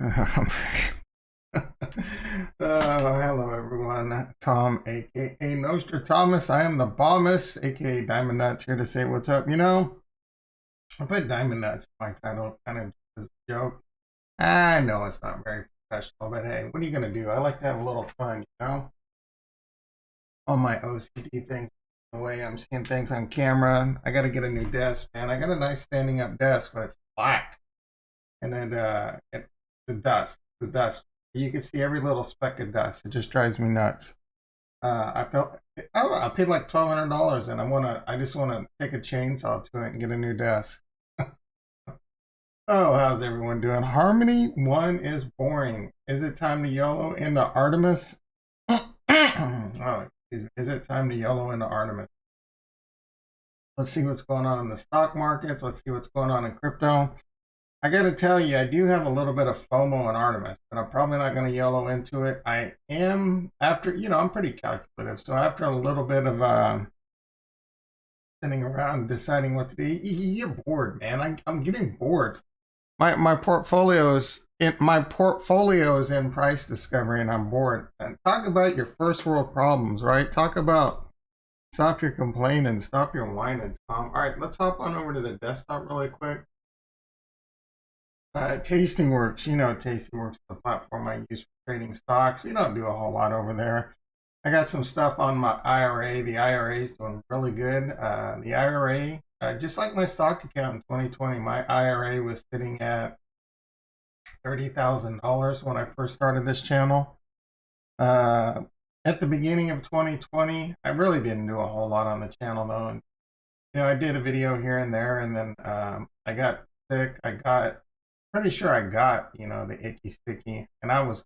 Hello everyone. Tom, aka Nostratomas. I am the Bommus, aka Diamond Nuts, here to say what's up. You know, I put Diamond Nuts in my title kind of just as a joke. I know it's not very professional, but hey, what are you gonna do? I like to have a little fun, you know? All my OCD things, the way I'm seeing things on camera. I gotta get a new desk, man. I got a nice standing up desk, but it's black. And then the dust. You can see every little speck of dust. It just drives me nuts. I felt I don't know. I paid like $1,200, and I just wanna take a chainsaw to it and get a new desk. Oh, how's everyone doing? Harmony 1 is boring. Is it time to YOLO into Artemis? Oh, excuse me. Is it time to YOLO into Artemis? Let's see what's going on in the stock markets. Let's see what's going on in crypto. I got to tell you, I do have a little bit of FOMO in Artemis, but I'm probably not going to YOLO into it. I am, after, I'm pretty calculative. So after a little bit of sitting around deciding what to do, you're bored, man. I'm getting bored. My portfolio is in price discovery, and I'm bored. And talk about your first world problems, right? Talk about stop your complaining, stop your whining, Tom. All right, let's hop on over to the desktop really quick. Tastingworks, Tastingworks is the platform I use for trading stocks. We don't do a whole lot over there. I got some stuff on my IRA. The IRA is doing really good. The IRA, just like my stock account in 2020, my IRA was sitting at $30,000 when I first started this channel. At the beginning of 2020, I really didn't do a whole lot on the channel though. And, I did a video here and there, and then I got sick. Pretty sure I got, the icky sticky, and I was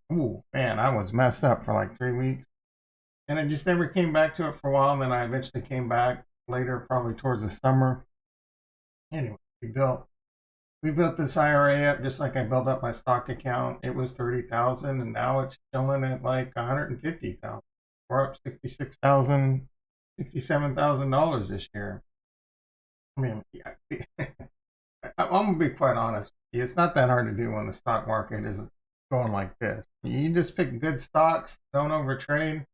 messed up for like 3 weeks, and I just never came back to it for a while. And then I eventually came back later, probably towards the summer. Anyway, we built this IRA up just like I built up my stock account. It was 30,000, and now it's chilling at like 150,000. We're up $67,000 this year. I mean, yeah. I'm gonna be quite honest. It's not that hard to do when the stock market is going like this. You just pick good stocks, don't overtrade.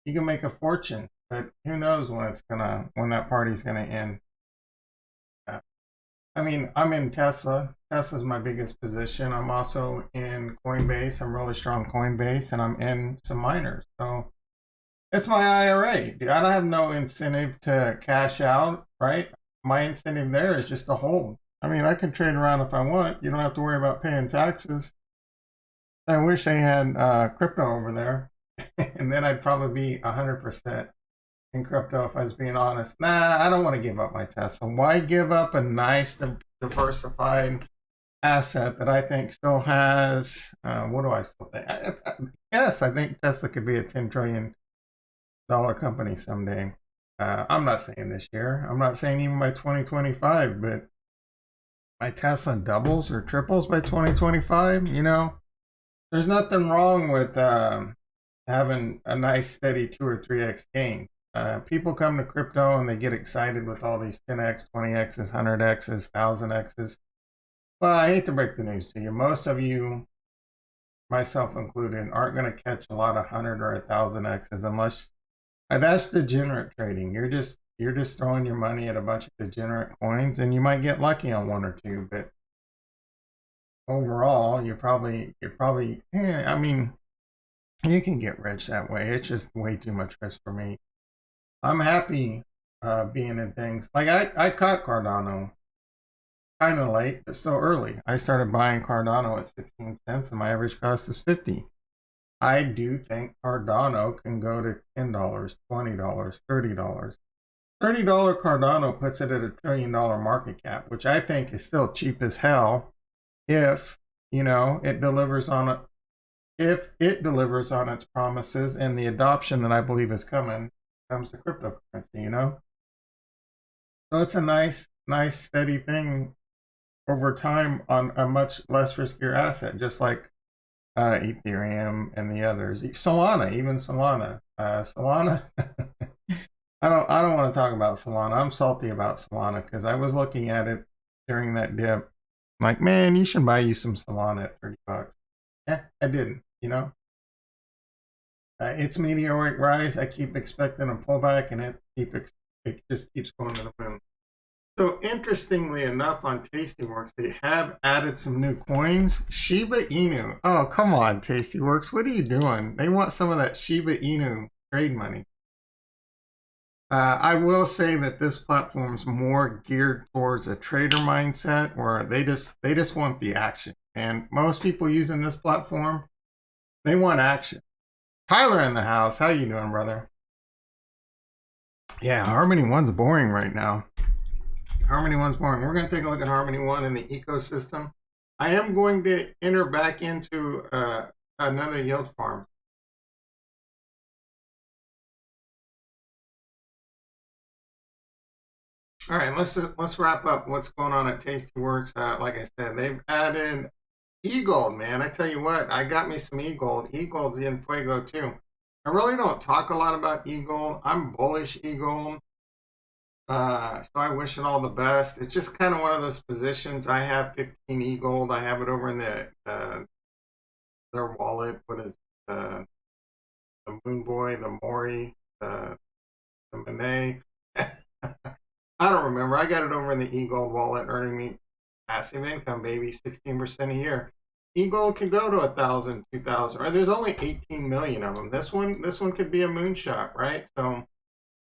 You can make a fortune, but who knows when that party's gonna end. I mean, I'm in Tesla. Tesla's my biggest position. I'm also in Coinbase. I'm really strong Coinbase, and I'm in some miners. So it's my IRA. Dude, I don't have no incentive to cash out, right? My incentive there is just to hold. I mean, I can trade around if I want. You don't have to worry about paying taxes. I wish they had crypto over there. And then I'd probably be 100% in crypto if I was being honest. Nah, I don't want to give up my Tesla. Why give up a nice, diversified asset that I think still has, what do I still think? Yes, I think Tesla could be a $10 trillion company someday. I'm not saying this year. I'm not saying even by 2025, but my Tesla doubles or triples by 2025, there's nothing wrong with having a nice steady 2 or 3x gain. People come to crypto and they get excited with all these 10x, 20x's, 100x's, 1000x's. Well, I hate to break the news to you. Most of you, myself included, aren't going to catch a lot of 100 or 1000x's unless that's degenerate trading. You're just throwing your money at a bunch of degenerate coins, and you might get lucky on 1 or 2, but overall, you're probably, I mean, you can get rich that way. It's just way too much risk for me. I'm happy being in things. Like, I caught Cardano kind of late, but still early. I started buying Cardano at 16 cents, and my average cost is 50. I do think Cardano can go to $10, $20, $30. $30 Cardano puts it at a $1 trillion market cap, which I think is still cheap as hell if, it delivers on it. If it delivers on its promises and the adoption that I believe is coming comes to cryptocurrency, So it's a nice, steady thing over time on a much less riskier asset, just like Ethereum and the others. Solana, even Solana. Solana. I don't want to talk about Solana. I'm salty about Solana because I was looking at it during that dip. Like, man, you should buy you some Solana at $30. I didn't, you know. It's meteoric rise. I keep expecting a pullback, and it just keeps going to the moon. So interestingly enough, on Tastyworks, they have added some new coins. Shiba Inu. Oh, come on, Tastyworks. What are you doing? They want some of that Shiba Inu trade money. I will say that this platform is more geared towards a trader mindset, where they just want the action. And most people using this platform, they want action. Tyler in the house. How you doing, brother? Yeah, Harmony 1's boring right now. Harmony 1's boring. We're going to take a look at Harmony 1 in the ecosystem. I am going to enter back into another yield farm. All right, let's wrap up what's going on at Tastyworks. Like I said, they've added E-Gold, man. I tell you what, I got me some E-Gold. E-Gold's in Fuego too. I really don't talk a lot about E-Gold. I'm bullish E-Gold. So I wish it all the best. It's just kind of one of those positions. I have 15 E-Gold. I have it over in their wallet. What is the Moon Boy, the Mori, the Monet? I don't remember. I got it over in the E-Gold wallet, earning me passive income, baby, 16% a year. E-Gold could go to 1,000, 2,000. Right? There's only 18 million of them. This one could be a moonshot, right? So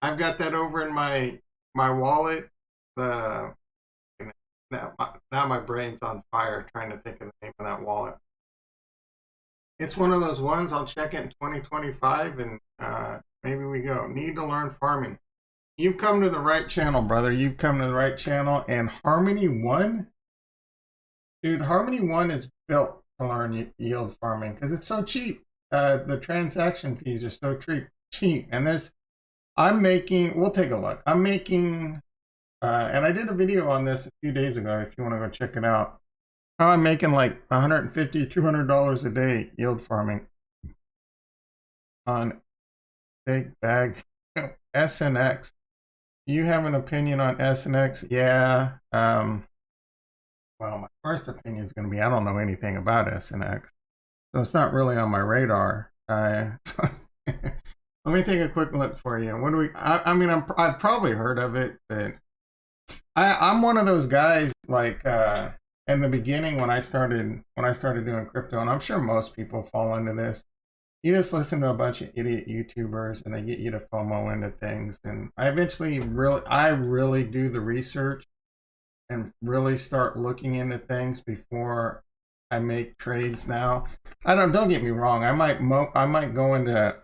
I've got that over in my wallet. Now my brain's on fire trying to think of the name of that wallet. It's one of those ones. I'll check it in 2025, and maybe we go. Need to learn farming. You've come to the right channel, brother. You've come to the right channel. And Harmony 1, dude, Harmony 1 is built to learn yield farming because it's so cheap. The transaction fees are so cheap. And we'll take a look. I'm making, and I did a video on this a few days ago if you want to go check it out. How I'm making like $150, $200 a day yield farming on big bag SNX. You have an opinion on SNX? Yeah. Well, my first opinion is going to be I don't know anything about SNX, so it's not really on my radar. Let me take a quick look for you. What do we? I've probably heard of it, but I'm one of those guys like in the beginning when I started doing crypto, and I'm sure most people fall into this. You just listen to a bunch of idiot YouTubers and they get you to FOMO into things. And I eventually really do the research and really start looking into things before I make trades now. Don't get me wrong. I might go into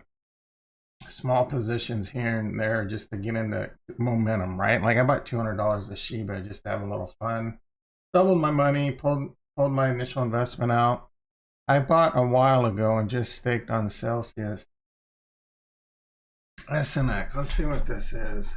small positions here and there just to get into momentum, right? Like I bought $200 of Shiba just to have a little fun. Doubled my money, pulled my initial investment out. I bought a while ago and just staked on Celsius. SNX, let's see what this is.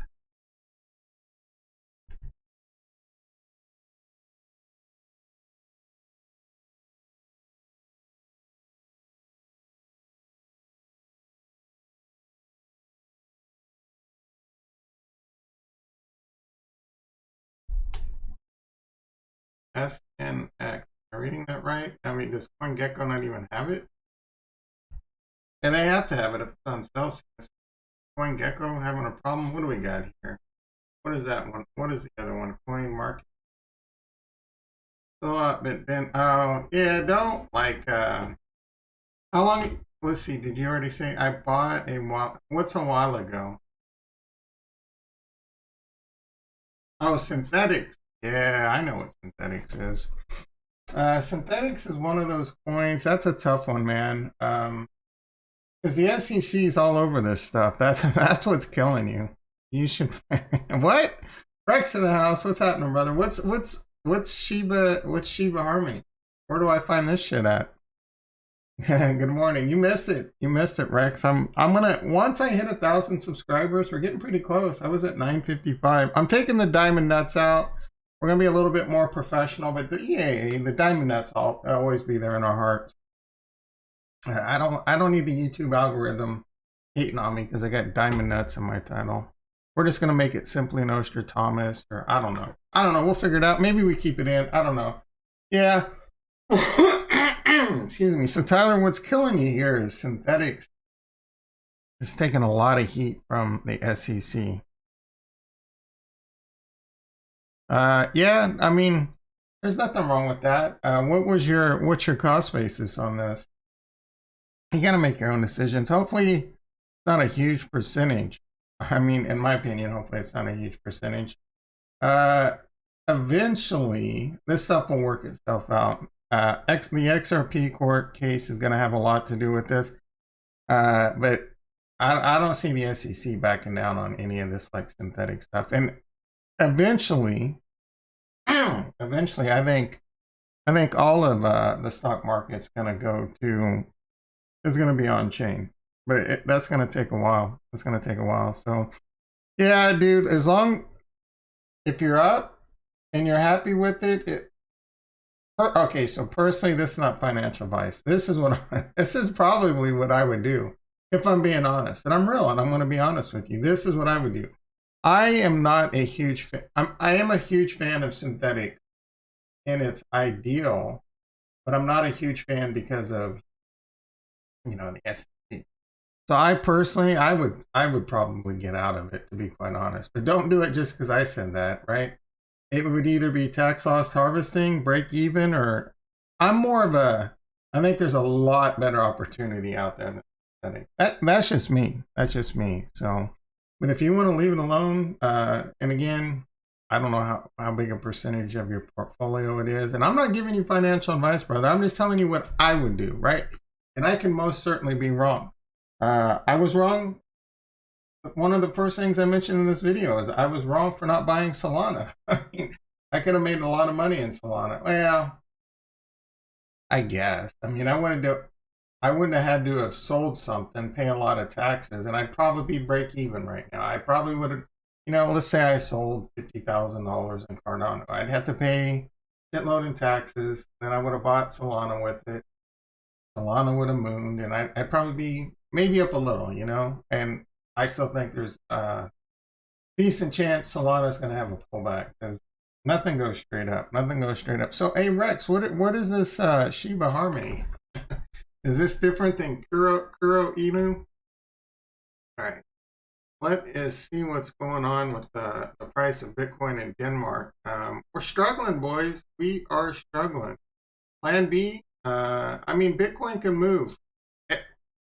SNX. Am I reading that right? I mean, does CoinGecko not even have it? And they have to have it if it's on Celsius. CoinGecko having a problem? What do we got here? What is that one? What is the other one? Coin Market. So oh yeah, don't like how long? Let's see. Did you already say I bought a while? What's a while ago? Oh, synthetics. Yeah, I know what synthetics is. Synthetics is one of those coins. That's a tough one, man. Because the SEC is all over this stuff. That's what's killing you. You should. What? Rex in the house. What's happening, brother? What's Shiba Harmony? Where do I find this shit at? Good morning. You missed it. You missed it, Rex. I'm gonna once I hit 1,000 subscribers. We're getting pretty close. I was at 955. I'm taking the diamond nuts out. We're gonna be a little bit more professional, but the diamond nuts will always be there in our hearts. I don't need the YouTube algorithm hating on me because I got diamond nuts in my title. We're just gonna make it simply Nostratomas, or I don't know. We'll figure it out. Maybe we keep it in. I don't know. Yeah. Excuse me. So Tyler, what's killing you here is synthetics is taking a lot of heat from the SEC. Yeah, I mean, there's nothing wrong with that. What's your cost basis on this? You gotta make your own decisions. Hopefully, it's not a huge percentage. I mean, in my opinion, hopefully it's not a huge percentage. Eventually, this stuff will work itself out. The XRP court case is gonna have a lot to do with this. But I don't see the SEC backing down on any of this like synthetic stuff. And eventually, I think all of the stock market's gonna is gonna be on chain, but that's gonna take a while. It's gonna take a while. So, yeah, dude, if you're up and you're happy with it. Okay, so personally, this is not financial advice. This is probably what I would do if I'm being honest, and I'm real, and I'm going to be honest with you. This is what I would do. I am not a huge fan. I am a huge fan of synthetic in its ideal, but I'm not a huge fan because of the SEC. So I personally, I would probably get out of it, to be quite honest. But don't do it just because I said that, right? It would either be tax loss harvesting, break even, or I'm more of I think there's a lot better opportunity out there than that's just me. That's just me. So, but if you want to leave it alone, and again, I don't know how big a percentage of your portfolio it is. And I'm not giving you financial advice, brother. I'm just telling you what I would do, right? And I can most certainly be wrong. I was wrong. One of the first things I mentioned in this video is I was wrong for not buying Solana. I mean, I could have made a lot of money in Solana. Well, I guess. I mean, I wouldn't have had to have sold something, pay a lot of taxes, and I'd probably break even right now. I probably would have, let's say I sold $50,000 in Cardano. I'd have to pay shitload in taxes, then I would have bought Solana with it. Solana would have mooned, and I'd probably be maybe up a little, and I still think there's a decent chance Solana's going to have a pullback because nothing goes straight up. Nothing goes straight up. So, hey, Rex, what is this Shiba Harmony? Is this different than Kuro Inu? All right. Let us see what's going on with the price of Bitcoin in Denmark. We're struggling, boys. We are struggling. Plan B, I mean, Bitcoin can move.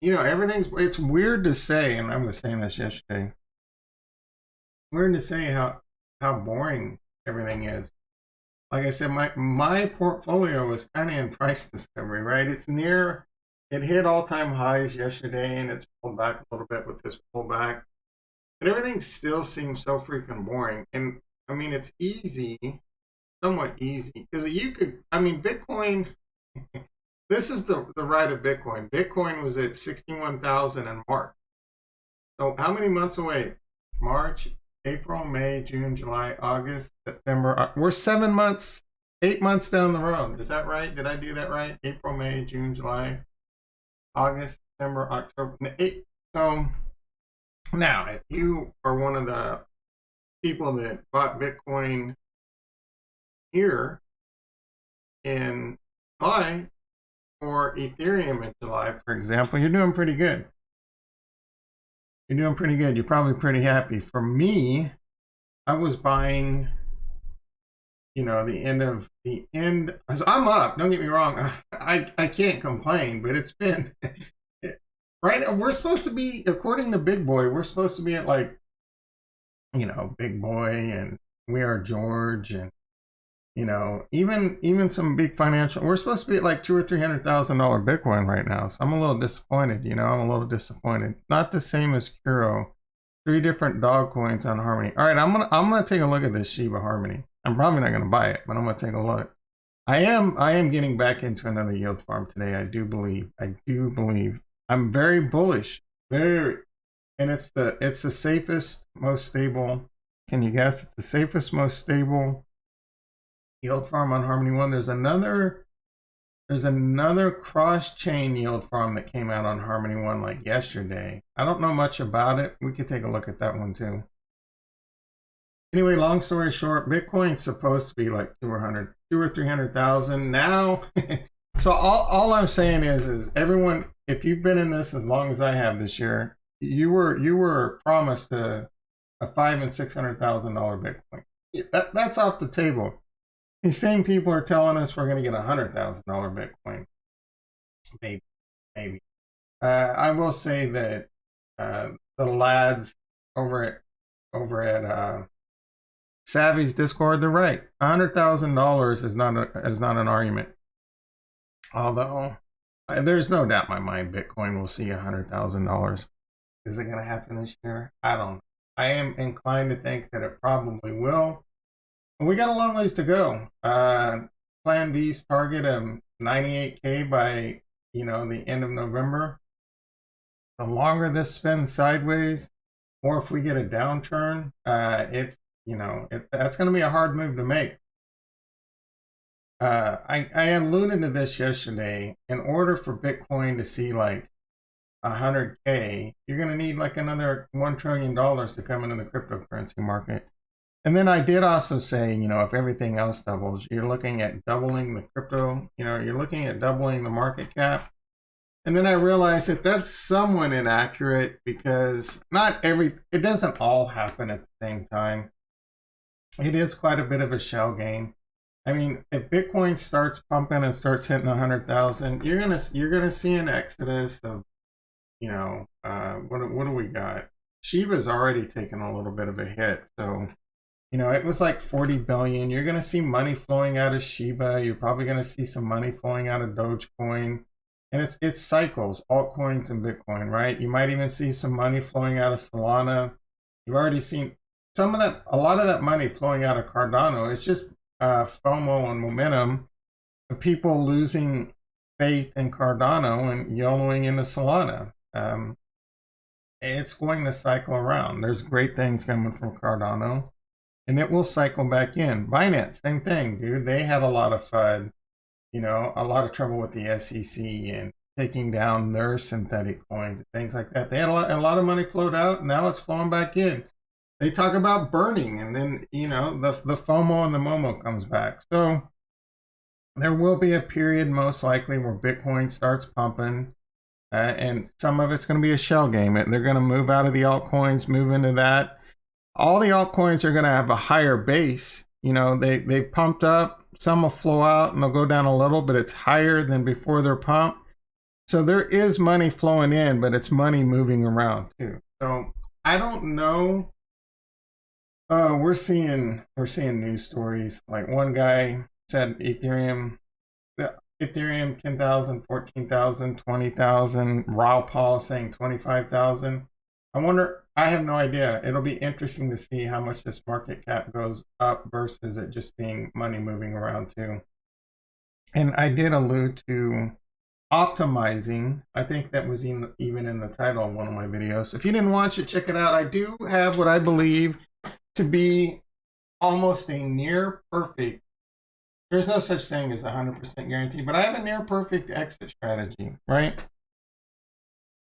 It's weird to say, and I was saying this yesterday, weird to say how boring everything is. Like I said, my portfolio is kind of in price discovery, right? It hit all-time highs yesterday, and it's pulled back a little bit with this pullback. But everything still seems so freaking boring. And, I mean, it's easy, somewhat easy, because Bitcoin... This is the ride of Bitcoin. Bitcoin was at 61,000 in March. So how many months away? March, April, May, June, July, August, September. We're 8 months down the road. Is that right? Did I do that right? April, May, June, July, August, September, October. 8. So now, if you are one of the people that bought Bitcoin here in July, or Ethereum in July, for example, you're doing pretty good. You're doing pretty good. You're probably pretty happy. For me, I was buying, the end. I'm up. Don't get me wrong. I can't complain, but it's been right. We're supposed to be, according to Big Boy, we're supposed to be at like, Big Boy and We Are George and even some big financial, we're supposed to be at like $200,000 or $300,000 Bitcoin right now. So I'm a little disappointed, I'm a little disappointed. Not the same as Kuro. 3 different dog coins on Harmony. All right, I'm gonna take a look at this Shiba Harmony. I'm probably not gonna buy it, but I'm gonna take a look. I am getting back into another yield farm today. I do believe. I'm very bullish. And it's the safest, most stable. Can you guess? It's the safest, most stable yield farm on Harmony One. There's another cross-chain yield farm that came out on Harmony One like yesterday. I don't know much about it. We could take a look at that one too. Anyway, long story short, Bitcoin's supposed to be like 200 or 300,000. Now So all I'm saying is everyone, if you've been in this as long as I have this year, you were promised a $500,000 and $600,000 Bitcoin. That's off the table. These same people are telling us we're going to get $100,000 Bitcoin. Maybe. I will say that the lads over at Savvy's Discord, they're right. $100,000 is not an argument. Although there's no doubt in my mind Bitcoin will see $100,000. Is it going to happen this year? I don't know. I am inclined to think that it probably will. We got a long ways to go. Plan B's target of 98K by the end of November. The longer this spins sideways, or if we get a downturn, that's going to be a hard move to make. I alluded to this yesterday. In order for Bitcoin to see like 100K, you're going to need like another $1 trillion to come into the cryptocurrency market. And then I did also say, if everything else doubles, you're looking at doubling the crypto, you're looking at doubling the market cap. And then I realized that that's somewhat inaccurate because it doesn't all happen at the same time. It is quite a bit of a shell game. I mean, if Bitcoin starts pumping and starts hitting 100,000, you're gonna see an exodus of, what do we got? Shiba's already taken a little bit of a hit, so it was like 40 billion. You're gonna see money flowing out of Shiba. You're probably gonna see some money flowing out of Dogecoin, and it's cycles, altcoins and Bitcoin, right? You might even see some money flowing out of Solana. You've already seen a lot of that money flowing out of Cardano. It's just FOMO and momentum of people losing faith in Cardano and YOLOing into Solana. It's going to cycle around. There's great things coming from Cardano, and it will cycle back in. Binance, same thing, dude. They had a lot of FUD, a lot of trouble with the SEC and taking down their synthetic coins and things like that. They had a lot of money flowed out. Now it's flowing back in. They talk about burning, and then, the FOMO and the MOMO comes back. So there will be a period, most likely, where Bitcoin starts pumping, and some of it's going to be a shell game. They're going to move out of the altcoins, move into that. All the altcoins are going to have a higher base. They pumped up. Some will flow out, and they'll go down a little, but it's higher than before they're pumped. So there is money flowing in, but it's money moving around, too. So I don't know. We're seeing news stories. Like one guy said Ethereum 10,000, 14,000, 20,000. Raw Paul saying 25,000. I have no idea. It'll be interesting to see how much this market cap goes up versus it just being money moving around too. And I did allude to optimizing. I think that was even in the title of one of my videos. If you didn't watch it, check it out. I do have what I believe to be almost a near perfect, there's no such thing as 100% guarantee, but I have a near perfect exit strategy, right?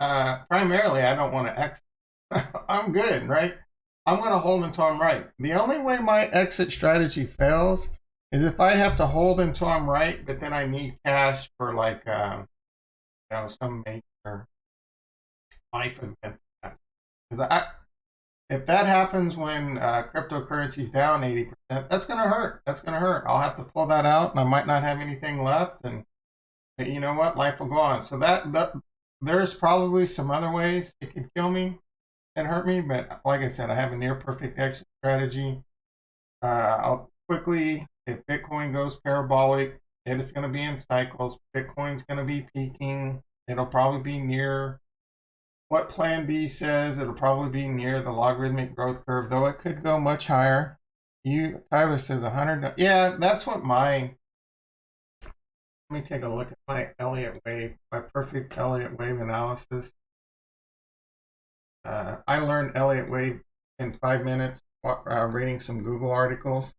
Primarily, I don't want to exit. I'm good, right? I'm going to hold until I'm right. The only way my exit strategy fails is if I have to hold until I'm right, but then I need cash for like, some major life event. Because if that happens when cryptocurrency's down 80%, that's going to hurt. That's going to hurt. I'll have to pull that out, and I might not have anything left. And you know what? Life will go on. So that there's probably some other ways it could kill me and hurt me. But like I said, I have a near perfect exit strategy. I'll quickly, if Bitcoin goes parabolic, it's going to be in cycles. Bitcoin's going to be peaking. It'll probably be near what Plan B says. It'll probably be near the logarithmic growth curve, though it could go much higher. Tyler says 100. Yeah, that's what let me take a look at my Elliott wave, my perfect Elliott wave analysis. I learned Elliott wave in 5 minutes reading some Google articles.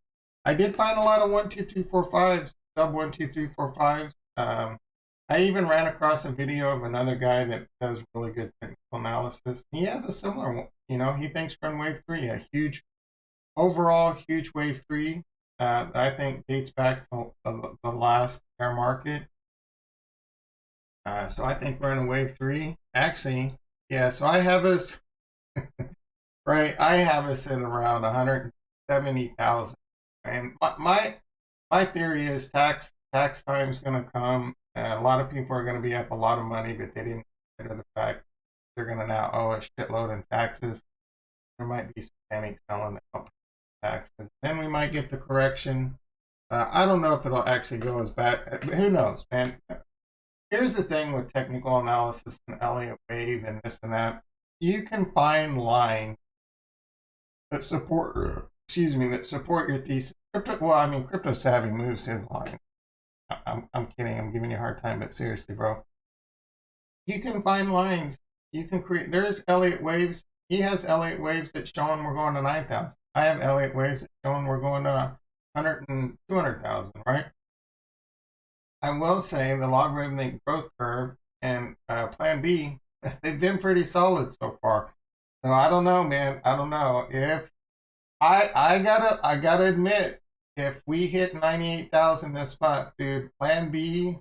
I did find a lot of 1, 2, 3, 4, 5s, sub 1, 2, 3, 4, 5s. I even ran across a video of another guy that does really good technical analysis. He has a similar one. He thinks we're in wave 3, a huge wave 3. I think dates back to the last bear market. So I think we're in a wave 3. Actually, yeah, so I have us, right, I have us at around 170,000. And my theory is tax time is going to come. And a lot of people are going to be up a lot of money, but they didn't consider the fact they're going to now owe a shitload in taxes. There might be some panic selling taxes. Then we might get the correction. I don't know if it'll actually go as bad. But who knows, man? Here's the thing with technical analysis and Elliott wave and this and that. You can find lines that support, that support your thesis. Crypto Savvy moves his line. I'm kidding. I'm giving you a hard time, but seriously, bro. You can find lines. You can create. There's Elliott waves. He has Elliott waves that showing we're going to 9,000. I have Elliott waves that showing we're going to 100 and 200,000, right? I will say the logarithmic growth curve and Plan B, they've been pretty solid so far. So I don't know, man. I don't know if I gotta admit, if we hit 98,000 this month, dude, Plan B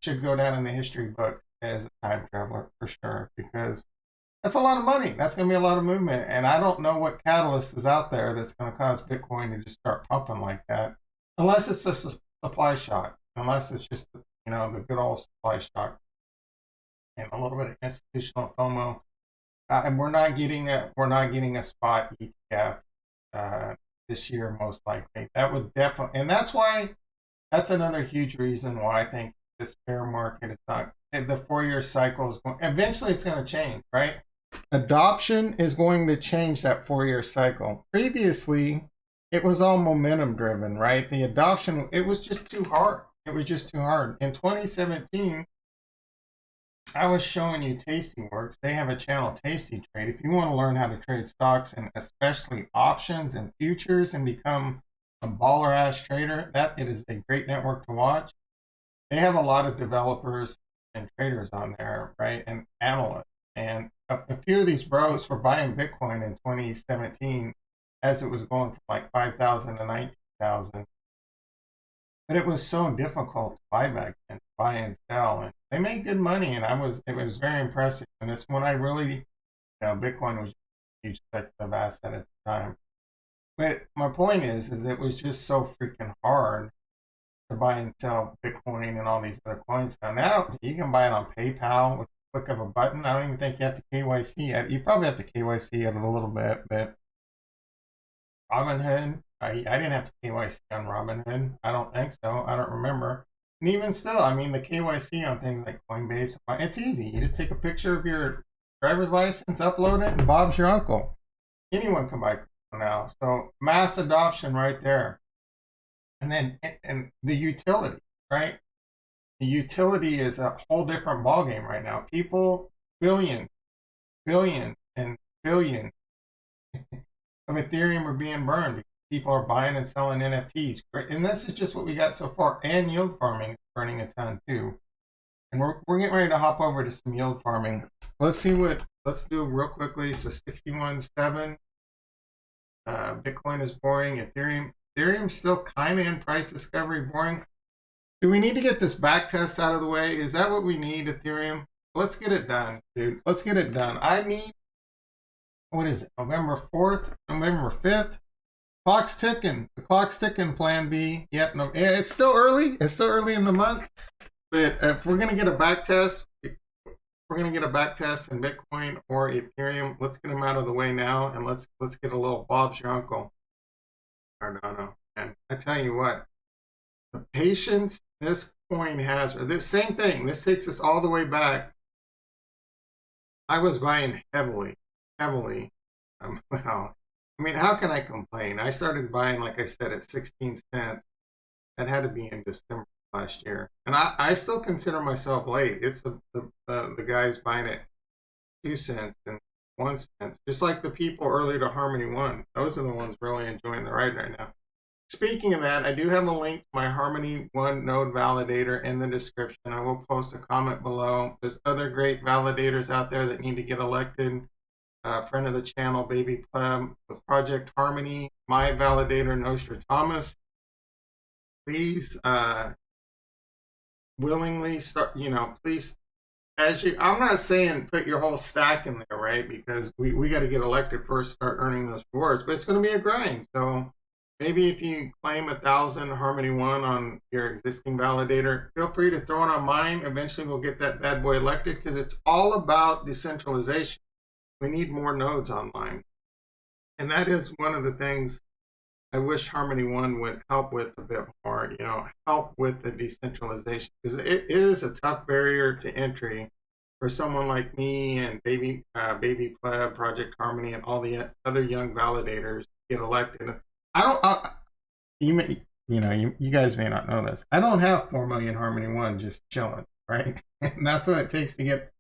should go down in the history books as a time traveler for sure, because that's a lot of money. That's going to be a lot of movement. And I don't know what catalyst is out there that's going to cause Bitcoin to just start pumping like that. Unless it's a supply shock. Unless it's just, the good old supply shock. And a little bit of institutional FOMO. And we're not getting a spot ETF this year, most likely. That would definitely, and that's another huge reason why I think this bear market is not, the 4-year cycle is going, eventually it's going to change, right? Adoption is going to change that 4-year cycle. Previously, it was all momentum driven, right? The adoption, it was just too hard. It was just too hard. In 2017, I was showing you Tastyworks. They have a channel, Tasty Trade. If you want to learn how to trade stocks and especially options and futures and become a baller ass trader, it is a great network to watch. They have a lot of developers and traders on there, right? And analysts. And a few of these bros were buying Bitcoin in 2017 as it was going from like 5,000 to 19,000. But it was so difficult to buy back then, buy and sell. And they made good money, and it was very impressive. And it's when I really, Bitcoin was a huge speculative asset at the time. But my point is it was just so freaking hard to buy and sell Bitcoin and all these other coins. Now you can buy it on PayPal with a click of a button. I don't even think you have to KYC it. You probably have to KYC it a little bit, but Robinhood, I didn't have to KYC on Robinhood. I don't think so. I don't remember. And even still, the KYC on things like Coinbase, it's easy. You just take a picture of your driver's license, upload it, and Bob's your uncle. Anyone can buy crypto now. So mass adoption right there. And then and the utility, right? The utility is a whole different ballgame right now. People, billions, and billions of Ethereum are being burned. People are buying and selling NFTs. And this is just what we got so far. And yield farming is burning a ton too. And we're getting ready to hop over to some yield farming. Let's do real quickly. So 61.7. Bitcoin is boring. Ethereum's still kind of in price discovery, boring. Do we need to get this back test out of the way? Is that what we need, Ethereum? Let's get it done, dude. Let's get it done. I need, what is it, November 4th, November 5th? Clock's ticking. The clock's ticking, Plan B. Yep, no, it's still early. It's still early in the month. But if we're going to get a back test, in Bitcoin or Ethereum, let's get them out of the way now, and let's get a little Bob's your uncle. Cardano. And I tell you what, the patience this coin has, or this same thing, this takes us all the way back. I was buying heavily. Well, how can I complain? I started buying, like I said, at 16 cents. That had to be in December last year. And I still consider myself late. It's the guys buying at 2 cents and 1 cent. Just like the people early to Harmony 1. Those are the ones really enjoying the ride right now. Speaking of that, I do have a link to my Harmony 1 node validator in the description. I will post a comment below. There's other great validators out there that need to get elected. Friend of the channel, Baby Pleb, with Project Harmony, my validator, Nostratomas. Please willingly start, please, I'm not saying put your whole stack in there, right? Because we got to get elected first, start earning those rewards, but it's going to be a grind. So maybe if you claim 1,000 Harmony 1 on your existing validator, feel free to throw it on mine. Eventually we'll get that bad boy elected because it's all about decentralization. We need more nodes online. And that is one of the things I wish Harmony 1 would help with a bit more, help with the decentralization, because it is a tough barrier to entry for someone like me and Baby Pleb, Project Harmony, and all the other young validators to get elected. You guys may not know this. I don't have 4 million Harmony 1 just chilling, right? And that's what it takes to get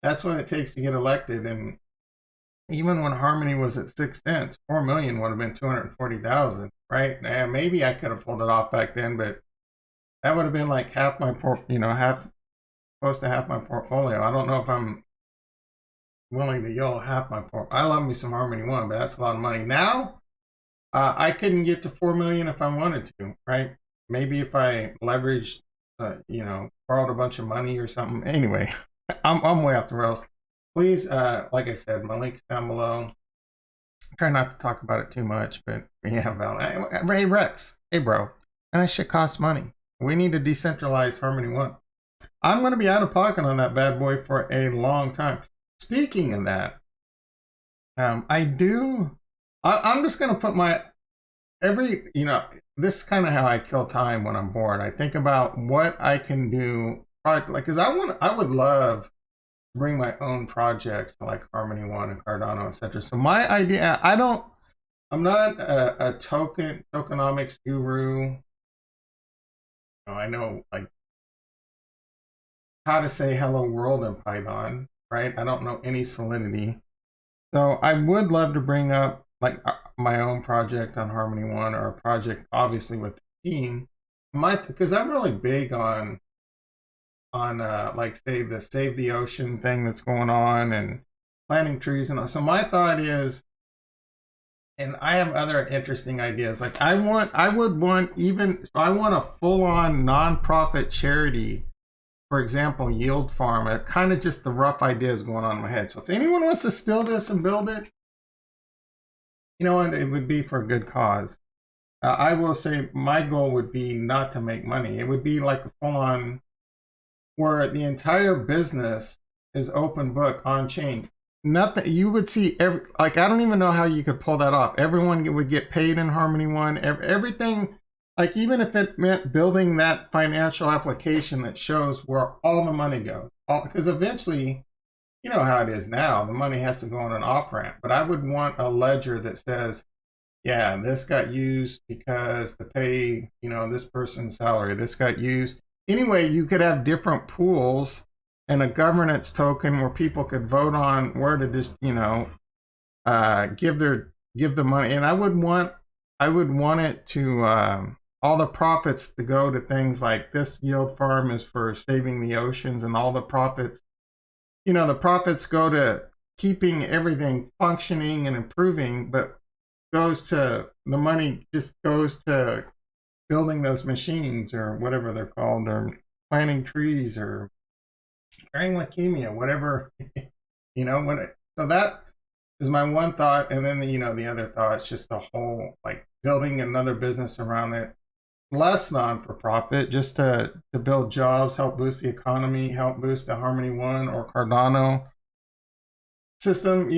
elected. And even when Harmony was at 6 cents, 4 million would have been 240,000, right? Now, maybe I could have pulled it off back then, but that would have been like half my close to half my portfolio. I don't know if I'm willing to Yolo half my portfolio. I love me some Harmony 1, but that's a lot of money. Now, I couldn't get to 4 million if I wanted to, right? Maybe if I leveraged, borrowed a bunch of money or something. Anyway, I'm way off the rails. Please, like I said, my link's down below. Try not to talk about it too much, but yeah, hey Rex, hey bro, and that shit costs money. We need to decentralize Harmony 1. I'm going to be out of pocket on that bad boy for a long time. Speaking of that, I'm just going to put this is kind of how I kill time when I'm bored. I think about what I can do, because I would love bring my own projects to like Harmony 1 and Cardano, etc. So my idea, I'm not a tokenomics guru. I know like how to say hello world in Python, right? I don't know any Solidity. So I would love to bring up like my own project on Harmony 1 or a project obviously with the team. Because I'm really big on like say the Save the Ocean thing that's going on and planting trees and all. So my thought is, and I have other interesting ideas, like I want a full-on non-profit charity, for example Yield Farm. Kind of just the rough ideas going on in my head. So if anyone wants to steal this and build it, it would be for a good cause. I will say my goal would be not to make money. It would be like a full-on where the entire business is open book on chain. Nothing you would see I don't even know how you could pull that off. Everyone would get paid in Harmony 1. Everything, like even if it meant building that financial application that shows where all the money goes. Because eventually, you know how it is now, the money has to go on an off ramp. But I would want a ledger that says, yeah, this got used because to pay, this person's salary. This got used. Anyway, you could have different pools and a governance token where people could vote on where to just, give the money. And I would want it to all the profits to go to things like this Yield Farm is for saving the oceans, and all the profits, the profits go to keeping everything functioning and improving, but the money just goes to building those machines or whatever they're called, or planting trees or curing leukemia, whatever, so that is my one thought. And then, the other thought is just the whole, like building another business around it, less non-for-profit, just to build jobs, help boost the economy, help boost the Harmony 1 or Cardano system,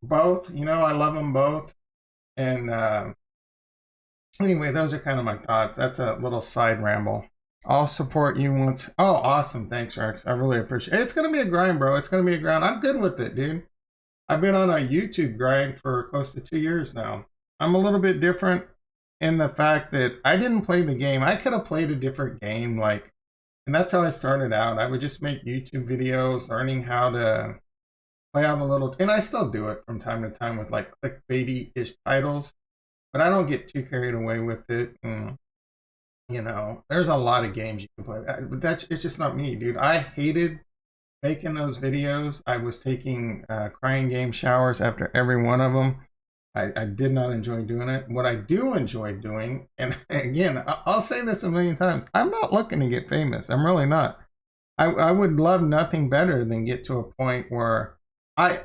both, I love them both. And, anyway, those are kind of my thoughts. That's a little side ramble. I'll support you once. Oh, awesome. Thanks, Rex. I really appreciate it. It's going to be a grind, bro. It's going to be a grind. I'm good with it, dude. I've been on a YouTube grind for close to 2 years now. I'm a little bit different in the fact that I didn't play the game. I could have played a different game, and that's how I started out. I would just make YouTube videos, learning how to play out a little, and I still do it from time to time with like clickbaity-ish titles. But I don't get too carried away with it. And, there's a lot of games you can play. But it's just not me, dude. I hated making those videos. I was taking crying game showers after every one of them. I did not enjoy doing it. What I do enjoy doing, and again, I'll say this a million times, I'm not looking to get famous. I'm really not. I would love nothing better than get to a point where I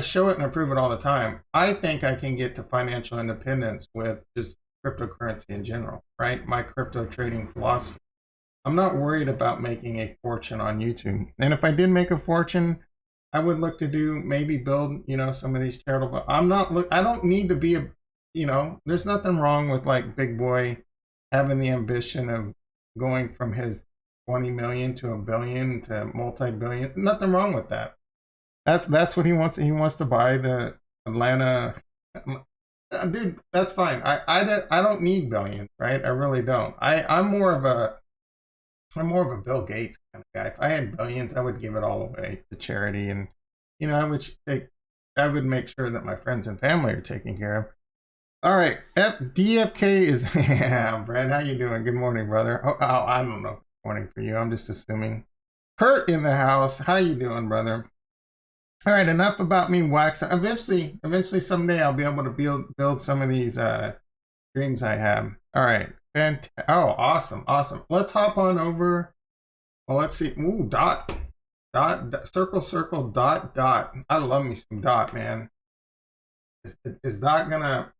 show it and I prove it all the time. I think I can get to financial independence with just cryptocurrency in general, right? My crypto trading philosophy. I'm not worried about making a fortune on YouTube. And if I did make a fortune, I would look to do maybe build, some of these charitable. I don't need to be there's nothing wrong with like Big Boy having the ambition of going from his 20 million to a billion to multi-billion. Nothing wrong with that. That's what he wants. He wants to buy the Atlanta. Dude, that's fine. I don't need billions, right? I really don't. I'm more of a Bill Gates kind of guy. If I had billions, I would give it all away to charity, and I would make sure that my friends and family are taken care of. All right, DFK is yeah, Brad, how you doing? Good morning, brother. Oh, I don't know. Good morning for you. I'm just assuming. Kurt in the house. How you doing, brother? All right, enough about me waxing. Eventually, someday I'll be able to build some of these dreams I have. All right. Oh, awesome. Let's hop on over. Well, let's see. Ooh, dot, circle, dot. I love me some dot, man. Is dot gonna,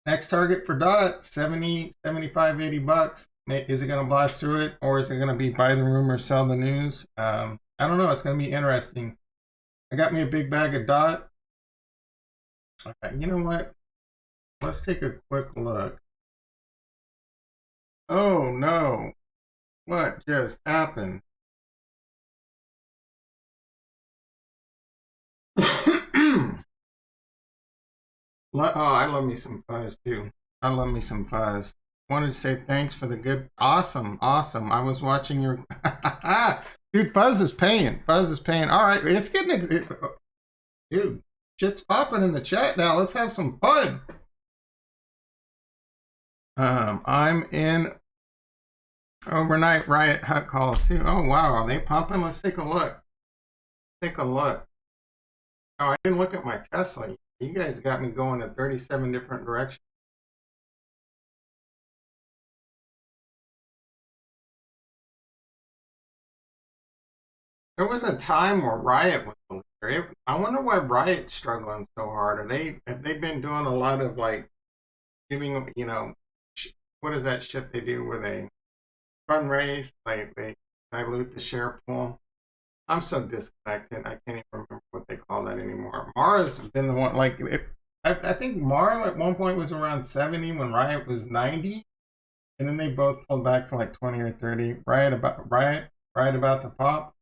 next target for dot, 70, 75, 80 bucks. Is it gonna blast through it, or is it gonna be buy the rumor, sell the news? I don't know. It's gonna be interesting. I got me a big bag of dot. Okay, you know what? Let's take a quick look. Oh no, what just happened? I love me some fuzz too. I love me some fuzz. Wanted to say thanks for the good, awesome. I was watching your, dude, fuzz is paying. All right, it's getting, dude, shit's popping in the chat now. Let's have some fun. I'm in overnight riot hut calls too. Oh wow, are they popping? Let's take a look. Oh, I didn't look at my Tesla. You guys got me going in 37 different directions. There was a time where Riot was the leader. I wonder why Riot's struggling so hard. Have they been doing a lot of like giving, what is that shit they do where they fundraise, like they dilute the share pool? I'm so disconnected. I can't even remember what they call that anymore. Mara's been the one, like, I think Mara at one point was around 70 when Riot was 90. And then they both pulled back to like 20 or 30. Riot about the pop.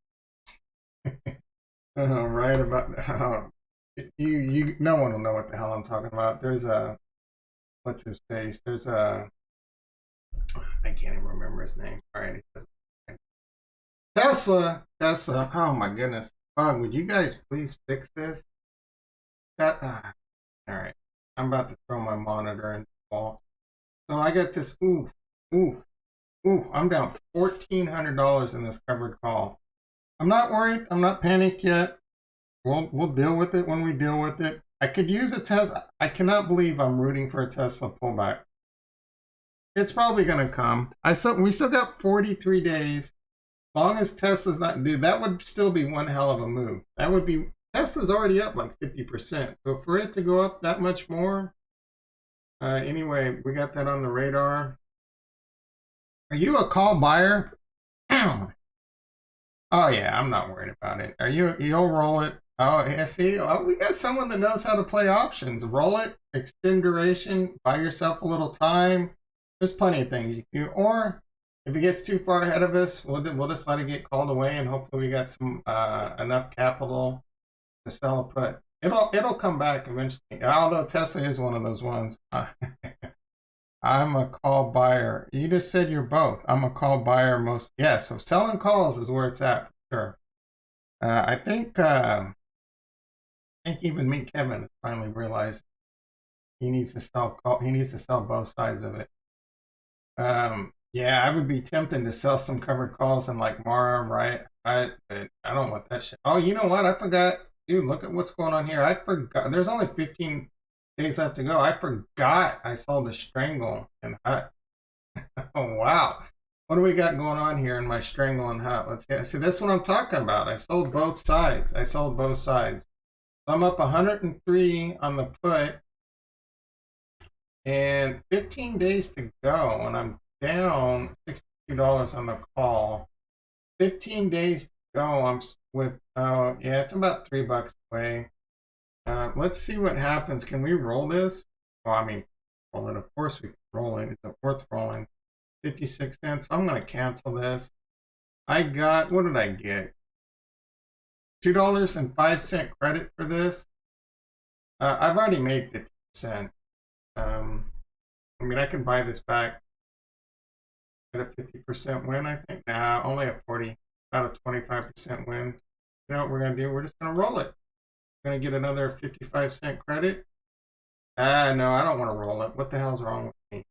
Right about you. No one will know what the hell I'm talking about. There's a, what's his face? There's a, I can't even remember his name. All right, Tesla. Oh my goodness. Would you guys please fix this? All right, I'm about to throw my monitor in the wall. So I got this. Ooh. I'm down $1,400 in this covered call. I'm not worried. I'm not panicked yet. We'll deal with it when we deal with it. I could use a Tesla. I cannot believe I'm rooting for a Tesla pullback. It's probably going to come. We still got 43 days. As long as Tesla's not due, that would still be one hell of a move. That would be, Tesla's already up like 50%. So for it to go up that much more, anyway, we got that on the radar. Are you a call buyer? Oh yeah, I'm not worried about it. You'll roll it. Oh yeah, see, we got someone that knows how to play options. Roll it, extend duration, buy yourself a little time. There's plenty of things you can do. Or if it gets too far ahead of us, we'll just let it get called away, and hopefully we got some enough capital to sell a put. It'll come back eventually. Although Tesla is one of those ones. I'm a call buyer. You just said you're both. I'm a call buyer most. Yeah, so selling calls is where it's at for sure. I think even me, Kevin, finally realized he needs to sell call. He needs to sell both sides of it. Yeah, I would be tempted to sell some covered calls and like Mara, right? But I don't want that shit. Oh, you know what? I forgot. Dude, look at what's going on here. I forgot. There's only 15. days left to go. I forgot I sold a strangle and hut. Oh, wow. What do we got going on here in my strangle and hut? Let's see. See, that's what I'm talking about. I sold both sides. I sold both sides. So I'm up 103 on the put and 15 days to go. And I'm down $62 on the call. 15 days to go. I'm with, yeah, it's about $3 away. Let's see what happens. Can we roll this? Well, I mean, roll it. Of course we can roll it. It's worth rolling. 56 cents. I'm going to cancel this. I got, what did I get? $2.05 credit for this. I've already made 50%. I mean, I can buy this back at a 50% win, I think. Nah, only a 40, about a 25% win. You know what we're going to do? We're just going to roll it. We're going to get another 55-cent credit. No, I don't want to roll it. What the hell's wrong with me?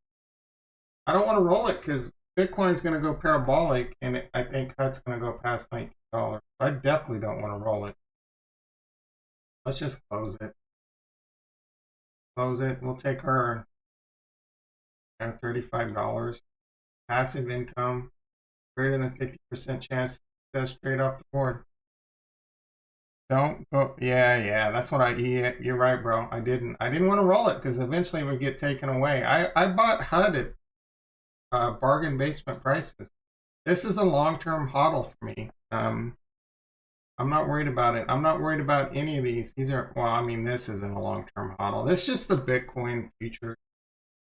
I don't want to roll it because Bitcoin's going to go parabolic, and I think HUD's going to go past $19. I definitely don't want to roll it. Let's just close it. Close it. We'll take our $35. Passive income. Greater than 50% chance to straight off the board. Don't go. Yeah. That's what yeah, you're right, bro. I didn't want to roll it because eventually it would get taken away. I bought HUD at bargain basement prices. This is a long-term hodl for me. I'm not worried about it. I'm not worried about any of these. These are, well, I mean, this isn't a long-term hodl. This is just the Bitcoin future.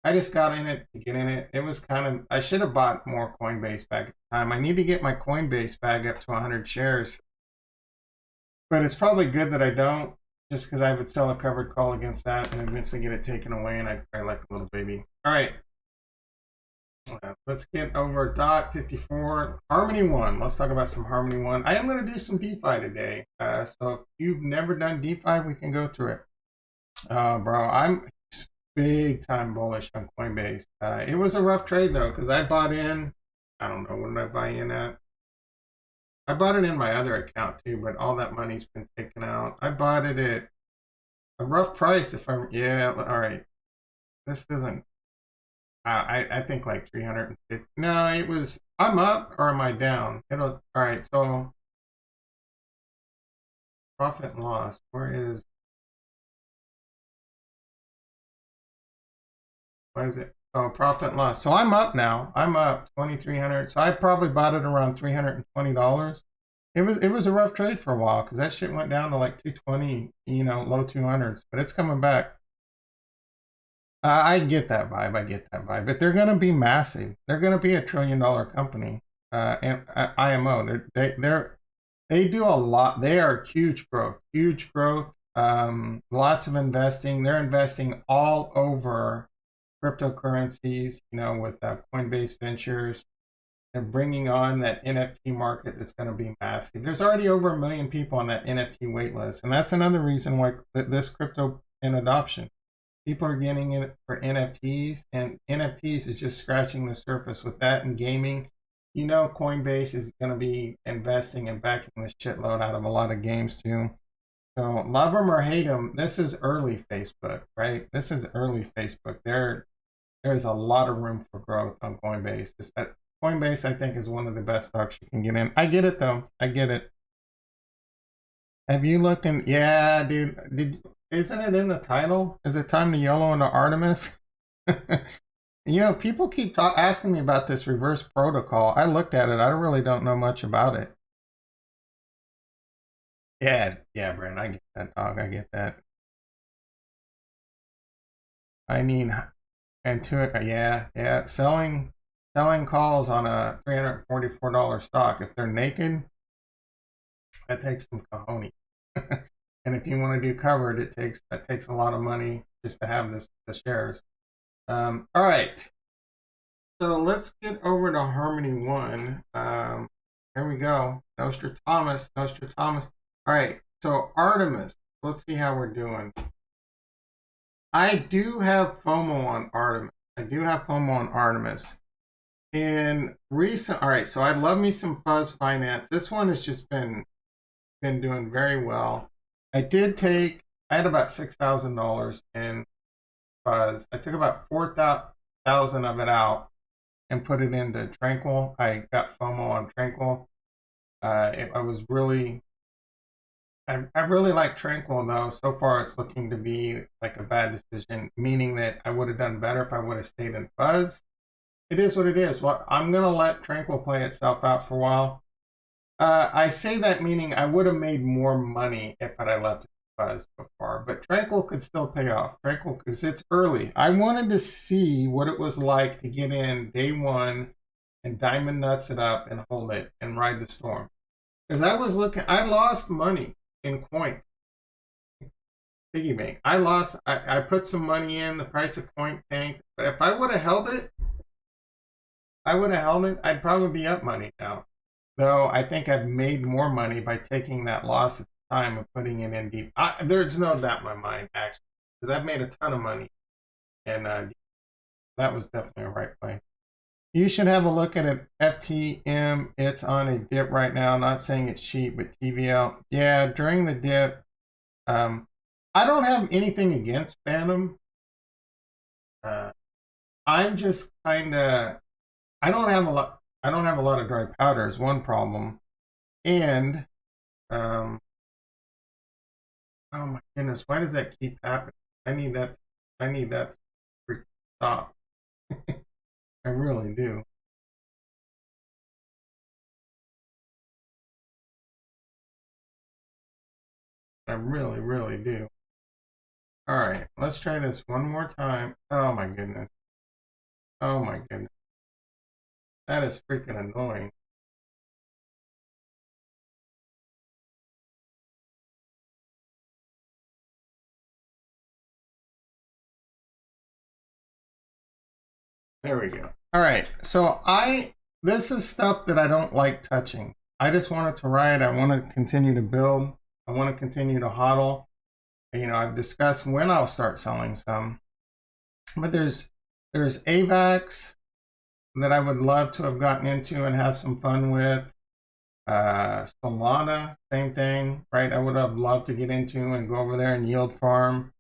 I just got in it to get in it. It was kind of, I should have bought more Coinbase back at the time. I need to get my Coinbase bag up to 100 shares. But it's probably good that I don't, just because I would sell a covered call against that and eventually get it taken away, and I'd cry like a little baby. All right. Let's get over .54. Harmony 1. Let's talk about some Harmony 1. I am going to do some DeFi today. So if you've never done DeFi, we can go through it. Bro, I'm big time bullish on Coinbase. It was a rough trade, though, because I bought in, I don't know, what did I buy in at? I bought it in my other account, too, but all that money's been taken out. I bought it at a rough price if I'm, yeah, all right. This doesn't. I think like 350. No, it was, I'm up or am I down? All right, so profit and loss. Why is it? Oh, profit and loss. So I'm up now. I'm up 2,300. So I probably bought it around $320. It was a rough trade for a while because that shit went down to like 220, you know, low 200s, but it's coming back. I get that vibe. But they're going to be massive. They're going to be $1 trillion company. And IMO, they do a lot. They are huge growth. Lots of investing. They're investing all over cryptocurrencies. You know, with Coinbase Ventures. They're bringing on that NFT market that's going to be massive. There's already over 1 million people on that NFT waitlist, and that's another reason why this crypto and adoption. People are getting it for NFTs, and NFTs is just scratching the surface with that and gaming. You know, Coinbase is going to be investing and backing this shitload out of a lot of games too. So love them or hate them, this is early Facebook, right? This is early Facebook. There's a lot of room for growth on Coinbase. Coinbase, I think, is one of the best stocks you can get in. I get it, though. I get it. Have you looked in? Yeah, dude. Isn't it in the title? Is it time to YOLO into Artemis? You know, people keep asking me about this reverse protocol. I looked at it. I really don't know much about it. Yeah, Brent. I get that, dog. I get that. I mean, and to it, yeah. Selling calls on a $344 stock. If they're naked, that takes some cojones. And if you want to do covered, that takes a lot of money just to have the shares. All right. So let's get over to Harmony 1. Here we go. Nostratomas. All right. So Artemis. Let's see how we're doing. I do have FOMO on Artemis. In recent, all right. So I love me some Fuzz Finance. This one has just been doing very well. I had about $6,000 in fuzz. I took about 4,000 of it out and put it into Tranquil. I got FOMO on Tranquil. I was really, I really like Tranquil though. So far, it's looking to be like a bad decision, meaning that I would have done better if I would have stayed in fuzz. It is what it is. Well, I'm gonna let Tranquil play itself out for a while. I say that meaning I would have made more money if I left it fuzz so far, but Tranquil could still pay off. Tranquil, because it's early. I wanted to see what it was like to get in day one and diamond nuts it up and hold it and ride the storm. Because I was looking, I lost money in coin. Piggy bank. I put some money in, the price of coin tanked. But if I would have held it, I'd probably be up money now. Though I think I've made more money by taking that loss at the time and putting it in deep. There's no doubt in my mind, actually, because I've made a ton of money. And that was definitely a right play. You should have a look at it. FTM, it's on a dip right now. Not saying it's cheap, but TVL. Yeah, during the dip. I don't have anything against Phantom. I'm just kind of, I don't have a lot of dry powder is one problem. And, oh my goodness, why does that keep happening? I need that to stop. I really do. I really, really do. All right, let's try this one more time. Oh my goodness. Oh my goodness. That is freaking annoying. There we go. All right, so this is stuff that I don't like touching. I just want it to ride. I want to continue to build. I want to continue to hodl. You know, I've discussed when I'll start selling some. But there's AVAX that I would love to have gotten into and have some fun with. Solana, same thing, right? I would have loved to get into and go over there and yield farm.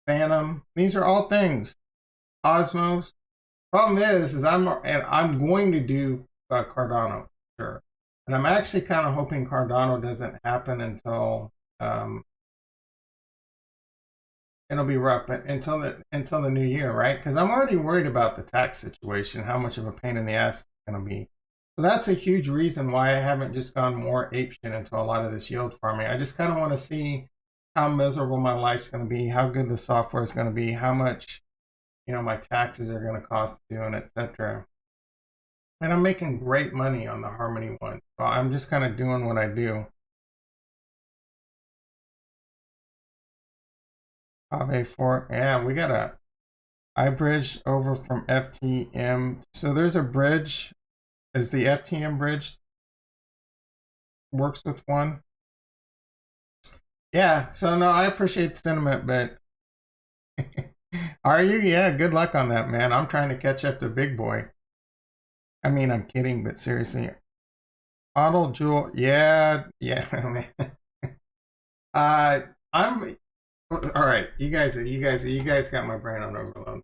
Phantom, these are all things. Osmos. Problem is I'm going to do Cardano, sure. And I'm actually kind of hoping Cardano doesn't happen until it'll be rough until the new year, right? Because I'm already worried about the tax situation, how much of a pain in the ass it's going to be. So that's a huge reason why I haven't just gone more apeshit into a lot of this yield farming. I just kind of want to see how miserable my life's going to be, how good the software is going to be, how much, you know, my taxes are going to cost to do, and etc. And I'm making great money on the Harmony one, so I'm just kind of doing what I do. A4, yeah, we got a iBridge over from FTM. So there's a bridge. Is the FTM bridge works with one? Yeah, so no, I appreciate the sentiment, but are you? Yeah, good luck on that, man. I'm trying to catch up to Big Boy. I mean, I'm kidding, but seriously. Auto Jewel, yeah. I'm all right. You guys got my brain on overload.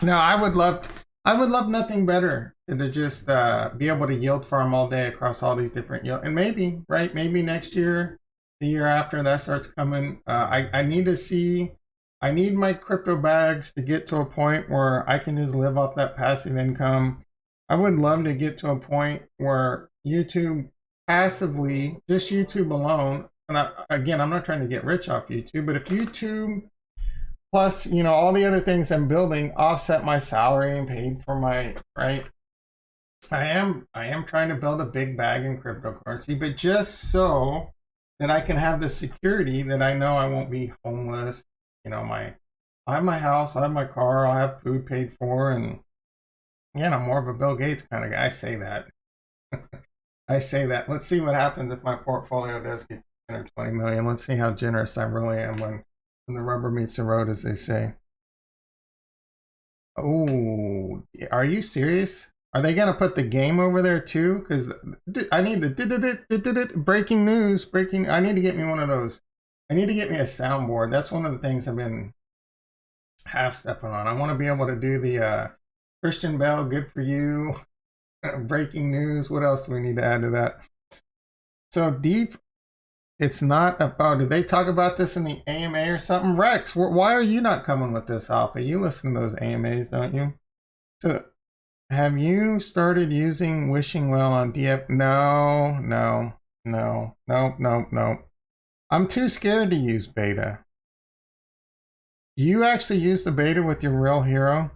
No, I would love nothing better than to just be able to yield farm all day across all these different yield, and maybe next year, the year after that starts coming. I need my crypto bags to get to a point where I can just live off that passive income. I would love to get to a point where YouTube passively, just YouTube alone, and I'm not trying to get rich off YouTube, but if YouTube plus, you know, all the other things I'm building offset my salary and paid for my, right? I am trying to build a big bag in cryptocurrency, but just so that I can have the security that I know I won't be homeless. You know, I have my house, I have my car, I have food paid for, and yeah, I'm more of a Bill Gates kind of guy. I say that. I say that. Let's see what happens if my portfolio does get 10 or 20 million. Let's see how generous I really am when the rubber meets the road, as they say. Oh, are you serious? Are they going to put the game over there too? Because I need the breaking news. I need to get me one of those. I need to get me a soundboard. That's one of the things I've been half stepping on. I want to be able to do the Christian Bell, good for you, breaking news. What else do we need to add to that? So deep, it's not about, did they talk about this in the AMA or something? Rex, why are you not coming with this, Alpha? You listen to those AMAs, don't you? So have you started using Wishing Well on DF? No. I'm too scared to use beta. You actually used the beta with your real hero?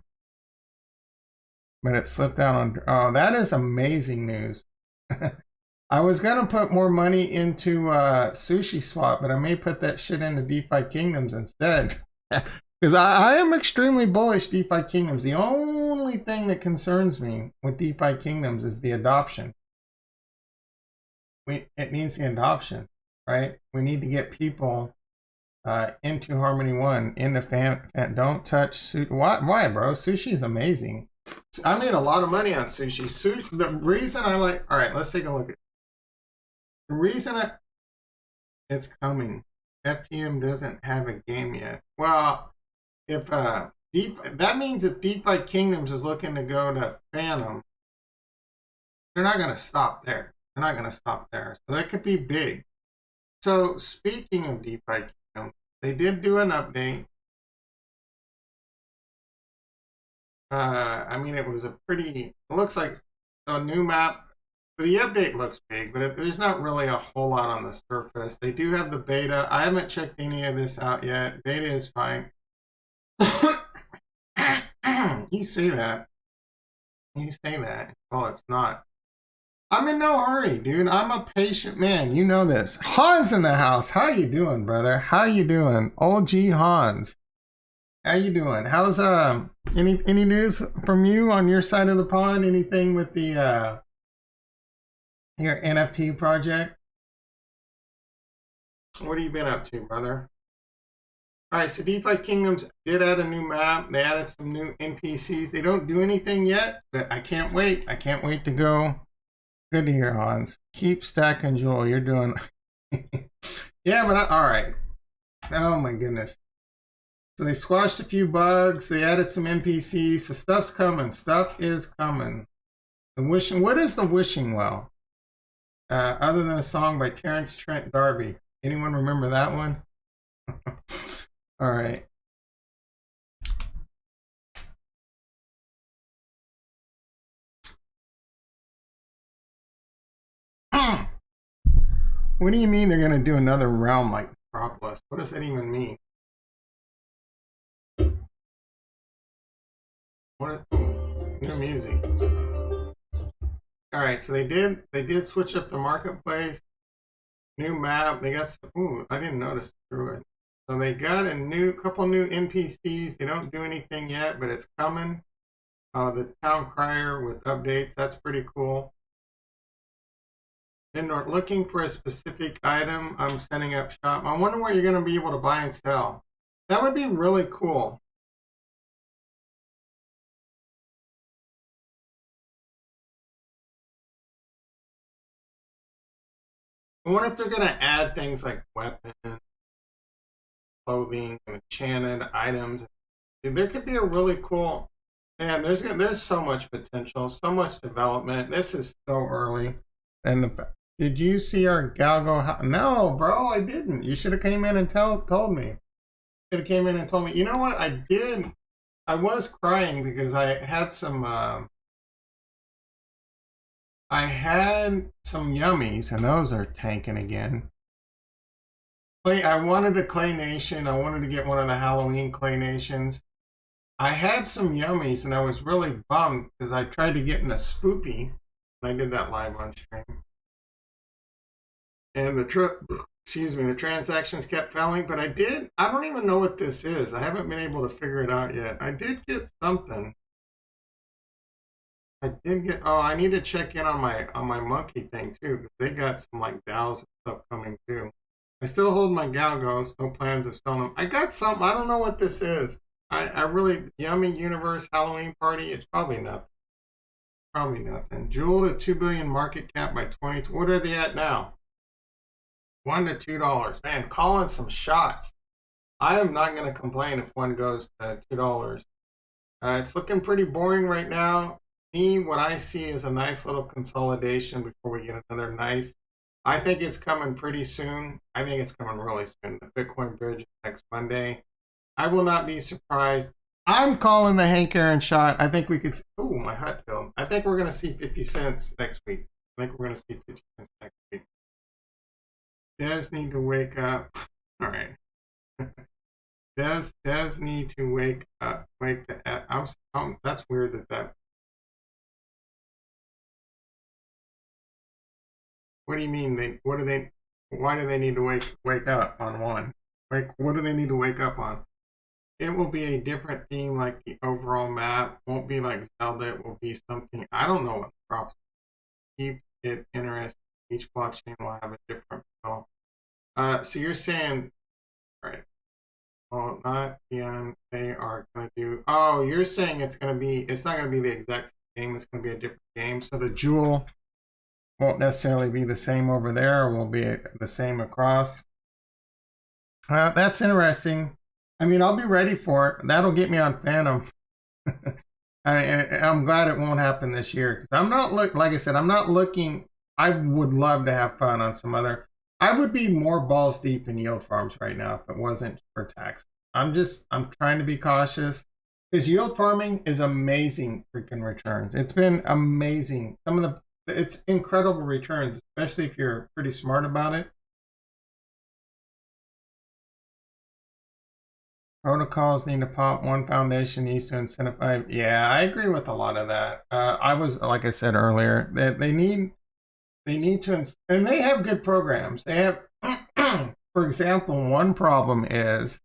But it slipped out on, oh, that is amazing news. I was gonna put more money into Sushi Swap, but I may put that shit into DefiKingdoms instead. Because I am extremely bullish DefiKingdoms. The only thing that concerns me with DefiKingdoms is the adoption. It needs the adoption, right? We need to get people into Harmony 1, into fan. Don't touch Sushi. Why, bro? Sushi is amazing. I made a lot of money on Sushi. The reason I like... All right, let's take a look at... The reason it's coming... FTM doesn't have a game yet. Well, if that means if DefiKingdoms is looking to go to Phantom, they're not going to stop there. They're not going to stop there. So that could be big. So speaking of DefiKingdoms, they did do an update. I mean, it was a pretty, it looks like a new map. The update looks big, but there's not really a whole lot on the surface. They do have the beta. I haven't checked any of this out yet. Beta is fine. You say that. You say that. Oh, it's not. I'm in no hurry, dude. I'm a patient man. You know this. Hans in the house. How you doing, brother? How you doing? OG Hans. How you doing? How's any news from you on your side of the pond? Anything with the your NFT project? What have you been up to, brother? All right, so DefiKingdoms did add a new map. They added some new NPCs. They don't do anything yet, but I can't wait. I can't wait to go. Good to hear, Hans. Keep stacking, Joel. You're doing... Yeah, but all right. Oh, my goodness. So they squashed a few bugs. They added some NPCs. So stuff's coming. Stuff is coming. The wishing... What is the Wishing Well? Other than a song by Terrence Trent D'Arby. Anyone remember that one? All right. What do you mean they're going to do another realm like Metropolis? What does that even mean? What? New music. All right, so they did switch up the marketplace. New map. They got some, ooh, I didn't notice through it. So they got a couple new NPCs. They don't do anything yet, but it's coming. The Town Crier with updates. That's pretty cool. And we're looking for a specific item. I'm setting up shop. I wonder what you're going to be able to buy and sell. That would be really cool. I wonder if they're going to add things like weapons, clothing, enchanted items. There could be a really cool, man, there's so much potential, so much development. This is so early. And did you see our Galgo? No, bro, I didn't. You should have came in and told me. Should have came in and told me. You know what? I did. I was crying because I had some yummies, and those are tanking again. I wanted a Clay Nation. I wanted to get one of the Halloween Clay Nations. I had some yummies, and I was really bummed because I tried to get in a spoopy. I did that live on stream. And the transactions kept failing, but I don't even know what this is. I haven't been able to figure it out yet. I did get something. I need to check in on my monkey thing too, because they got some like DAOs and stuff coming too. I still hold my Galgos, no plans of selling them. I got something, I don't know what this is. I really, Yummy Universe Halloween Party, it's probably nothing. Probably nothing. Jewel to 2 billion market cap by 20. What are they at now? $1 to $2. Man, calling some shots. I am not going to complain if one goes to $2. It's looking pretty boring right now. What I see is a nice little consolidation before we get another nice. I think it's coming pretty soon. I think it's coming really soon. The Bitcoin bridge next Monday. I will not be surprised. I'm calling the Hank Aaron shot. I think we could. Oh, my hot film. I think we're going to see 50 cents next week. I think we're going to see 50 cents next week. Devs need to wake up. All right. Devs need to wake up. Wake the. That's weird that. What do you mean? Why do they need to wake up on one? What do they need to wake up on? It will be a different theme, like the overall map. Won't be like Zelda. It will be something. I don't know what props. Keep it interesting. Each blockchain will have a different feel. So you're saying, right? Well, not beyond. They are going to do. Oh, you're saying it's going to be. It's not going to be the exact same game. It's going to be a different game. So the jewel won't necessarily be the same over there, or will be the same across. That's interesting. I mean, I'll be ready for it. That'll get me on Phantom. I'm glad it won't happen this year because I'm not like I said, I'm not looking. I would love to have fun on some other. I would be more balls deep in yield farms right now if it wasn't for tax. I'm trying to be cautious because yield farming is amazing freaking returns. It's been amazing. It's incredible returns, especially if you're pretty smart about it. Protocols need to pop. One foundation needs to incentivize. Yeah, I agree with a lot of that. I was, like I said earlier, they need to, and they have good programs. They have, for example, one problem is,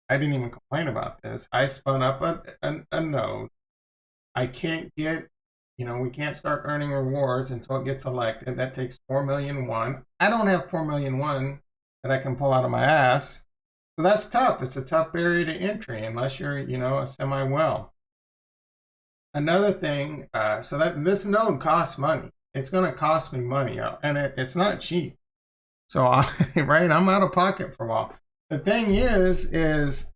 I didn't even complain about this. I spun up a node. I can't get, we can't start earning rewards until it gets elected. That takes 4 million won. I don't have 4 million won that I can pull out of my ass. So that's tough. It's a tough barrier to entry unless you're, a semi-well. Another thing, so that this node costs money. It's going to cost me money, and it's not cheap. So, right, I'm out of pocket for a while. The thing is the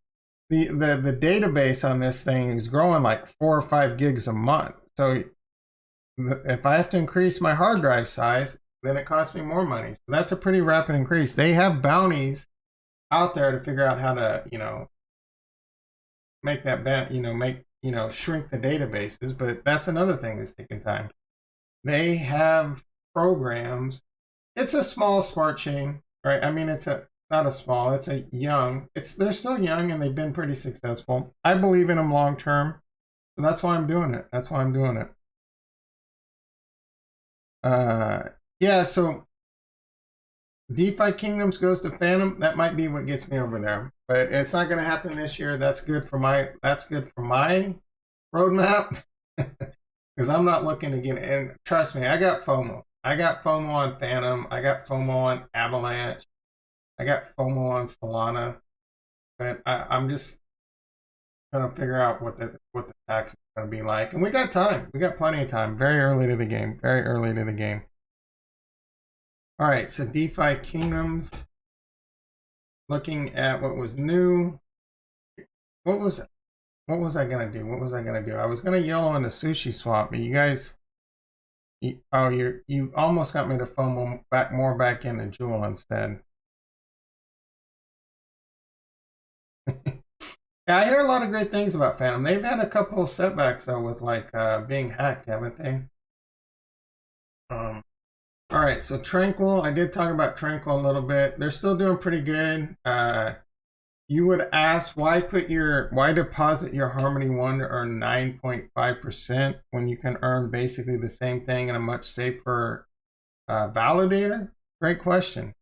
database on this thing is growing like 4 or 5 gigs a month. So if I have to increase my hard drive size, then it costs me more money. So that's a pretty rapid increase. They have bounties out there to figure out how to, make that shrink the databases, but that's another thing that's taking time. They have programs. It's a small smart chain, right? I mean, it's they're still young and they've been pretty successful. I believe in them long term. So that's why I'm doing it. Yeah, so DefiKingdoms goes to Phantom. That might be what gets me over there, but it's not going to happen this year. That's good for my roadmap because I'm not looking to get. And trust me, I got FOMO. I got FOMO on Phantom. I got FOMO on Avalanche. I got FOMO on Solana. But I'm just trying to figure out what the tax is going to be like. And we got time. We got plenty of time. Very early to the game. All right, so DefiKingdoms, looking at what was new. What was I gonna do? I was gonna Yolo in the sushi swap, but you guys, you almost got me to FOMO back into Jewel instead. Yeah, I hear a lot of great things about Phantom. They've had a couple of setbacks though with like being hacked, haven't they? All right, so Tranquil, I did talk about Tranquil a little bit. They're still doing pretty good. You would ask why deposit your Harmony 1 to earn 9.5% when you can earn basically the same thing in a much safer validator? Great question.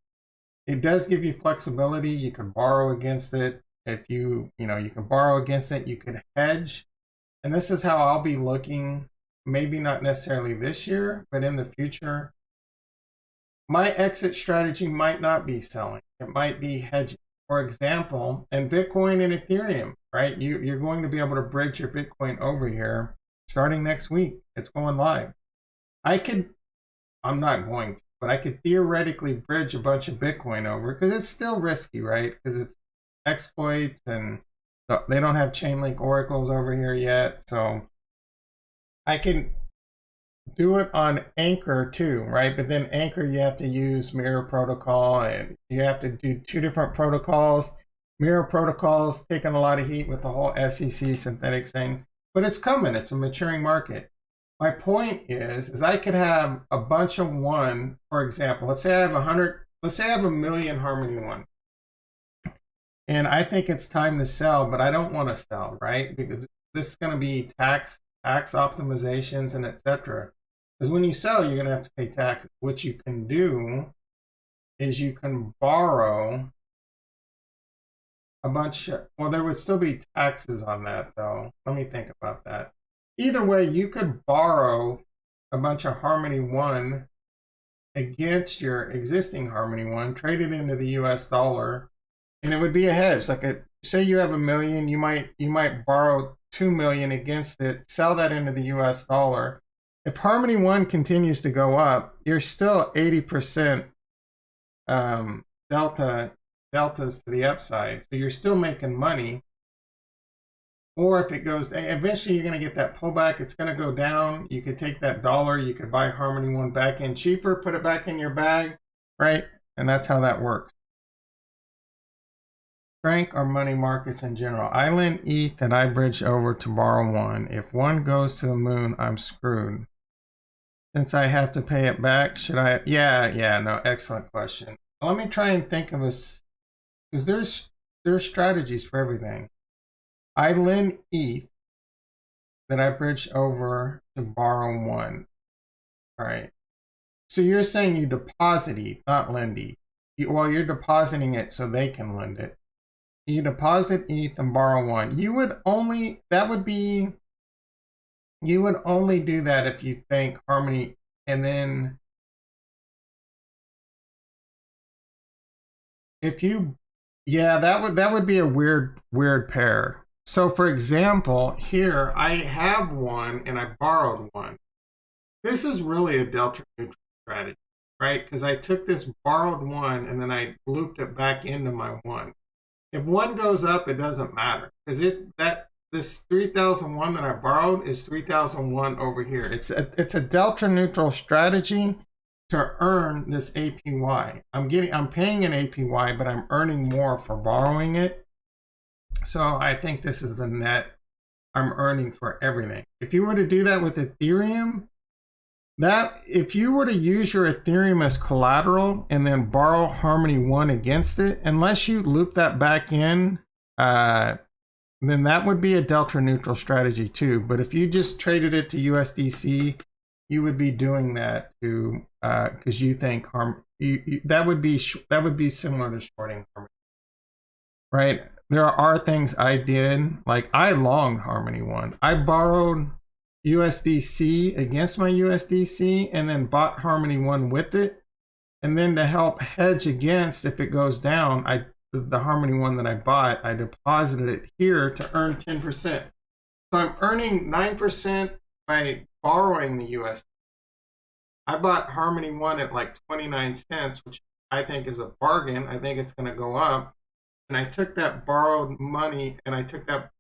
It does give you flexibility. You can borrow against it. If you can borrow against it, you could hedge. And this is how I'll be looking, maybe not necessarily this year, but in the future. My exit strategy might not be selling. It might be hedging. For example, in Bitcoin and Ethereum, right? You're going to be able to bridge your Bitcoin over here starting next week. It's going live. I'm not going to, but I could theoretically bridge a bunch of Bitcoin over because it's still risky, right? Because exploits, and they don't have Chainlink oracles over here yet. So I can do it on Anchor too, right? But then Anchor, you have to use Mirror Protocol, and you have to do 2 different protocols. Mirror Protocol's taking a lot of heat with the whole SEC synthetics thing, but it's coming. It's a maturing market. My point is I could have a bunch of one, for example. Let's say I have 100. Let's say I have 1 million Harmony One, and I think it's time to sell, but I don't want to sell, right? Because this is going to be tax optimizations and etc. Because when you sell, you're going to have to pay taxes. What you can do is you can borrow a bunch of, well, there would still be taxes on that though. Let me think about that. Either way, you could borrow a bunch of Harmony One against your existing Harmony One, trade it into the US dollar, and it would be a hedge. Like say you have 1 million, you might borrow 2 million against it, sell that into the US dollar. If Harmony One continues to go up, you're still 80% deltas to the upside. So you're still making money. Or if it goes, eventually you're going to get that pullback. It's going to go down. You could take that dollar, you could buy Harmony One back in cheaper, put it back in your bag, right? And that's how that works. Frank or money markets in general. I lend ETH and I bridge over to borrow one. If one goes to the moon, I'm screwed. Since I have to pay it back, should I? Yeah, no, excellent question. Let me try and think of a, because there's strategies for everything. I lend ETH that I bridge over to borrow one. All right. So you're saying you deposit ETH, not lend ETH. Well, you're depositing it so they can lend it. You deposit ETH and borrow one. You would only do that if you think Harmony, and then if you, yeah, that would be a weird pair. So for example, here I have one and I borrowed one. This is really a delta neutral strategy, right? Because I took this borrowed one and then I looped it back into my one. If one goes up, it doesn't matter, because this 3001 that I borrowed is 3001 over here. It's a delta neutral strategy to earn this APY. I'm paying an APY, but I'm earning more for borrowing it. So I think this is the net I'm earning for everything. If you were to do that with Ethereum, if you were to use your Ethereum as collateral and then borrow Harmony One against it, unless you loop that back in, then that would be a delta neutral strategy too. But if you just traded it to USDC, you would be doing that too, because you think that would be similar to shorting Harmony, right? There are things I did, like I longed Harmony One. I borrowed USDC against my USDC and then bought Harmony One with it. And then to help hedge against if it goes down, the Harmony One that I bought, I deposited it here to earn 10%. So I'm earning 9% by borrowing the USD. I bought Harmony One at like 29 cents, which I think is a bargain. I think it's going to go up. And I took that borrowed money and I took that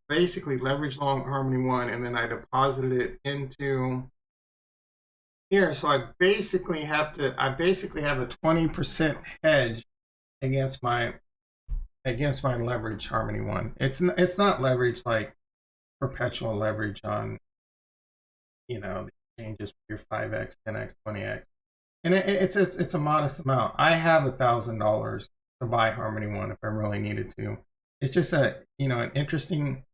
basically leverage long Harmony One, and then I deposited it into here. So I basically have a 20% hedge against my leverage Harmony One. It's not leverage like perpetual leverage on, the exchanges for your 5x, 10x, 20x, and it's a modest amount. I have $1,000 to buy Harmony One if I really needed to. It's just an interesting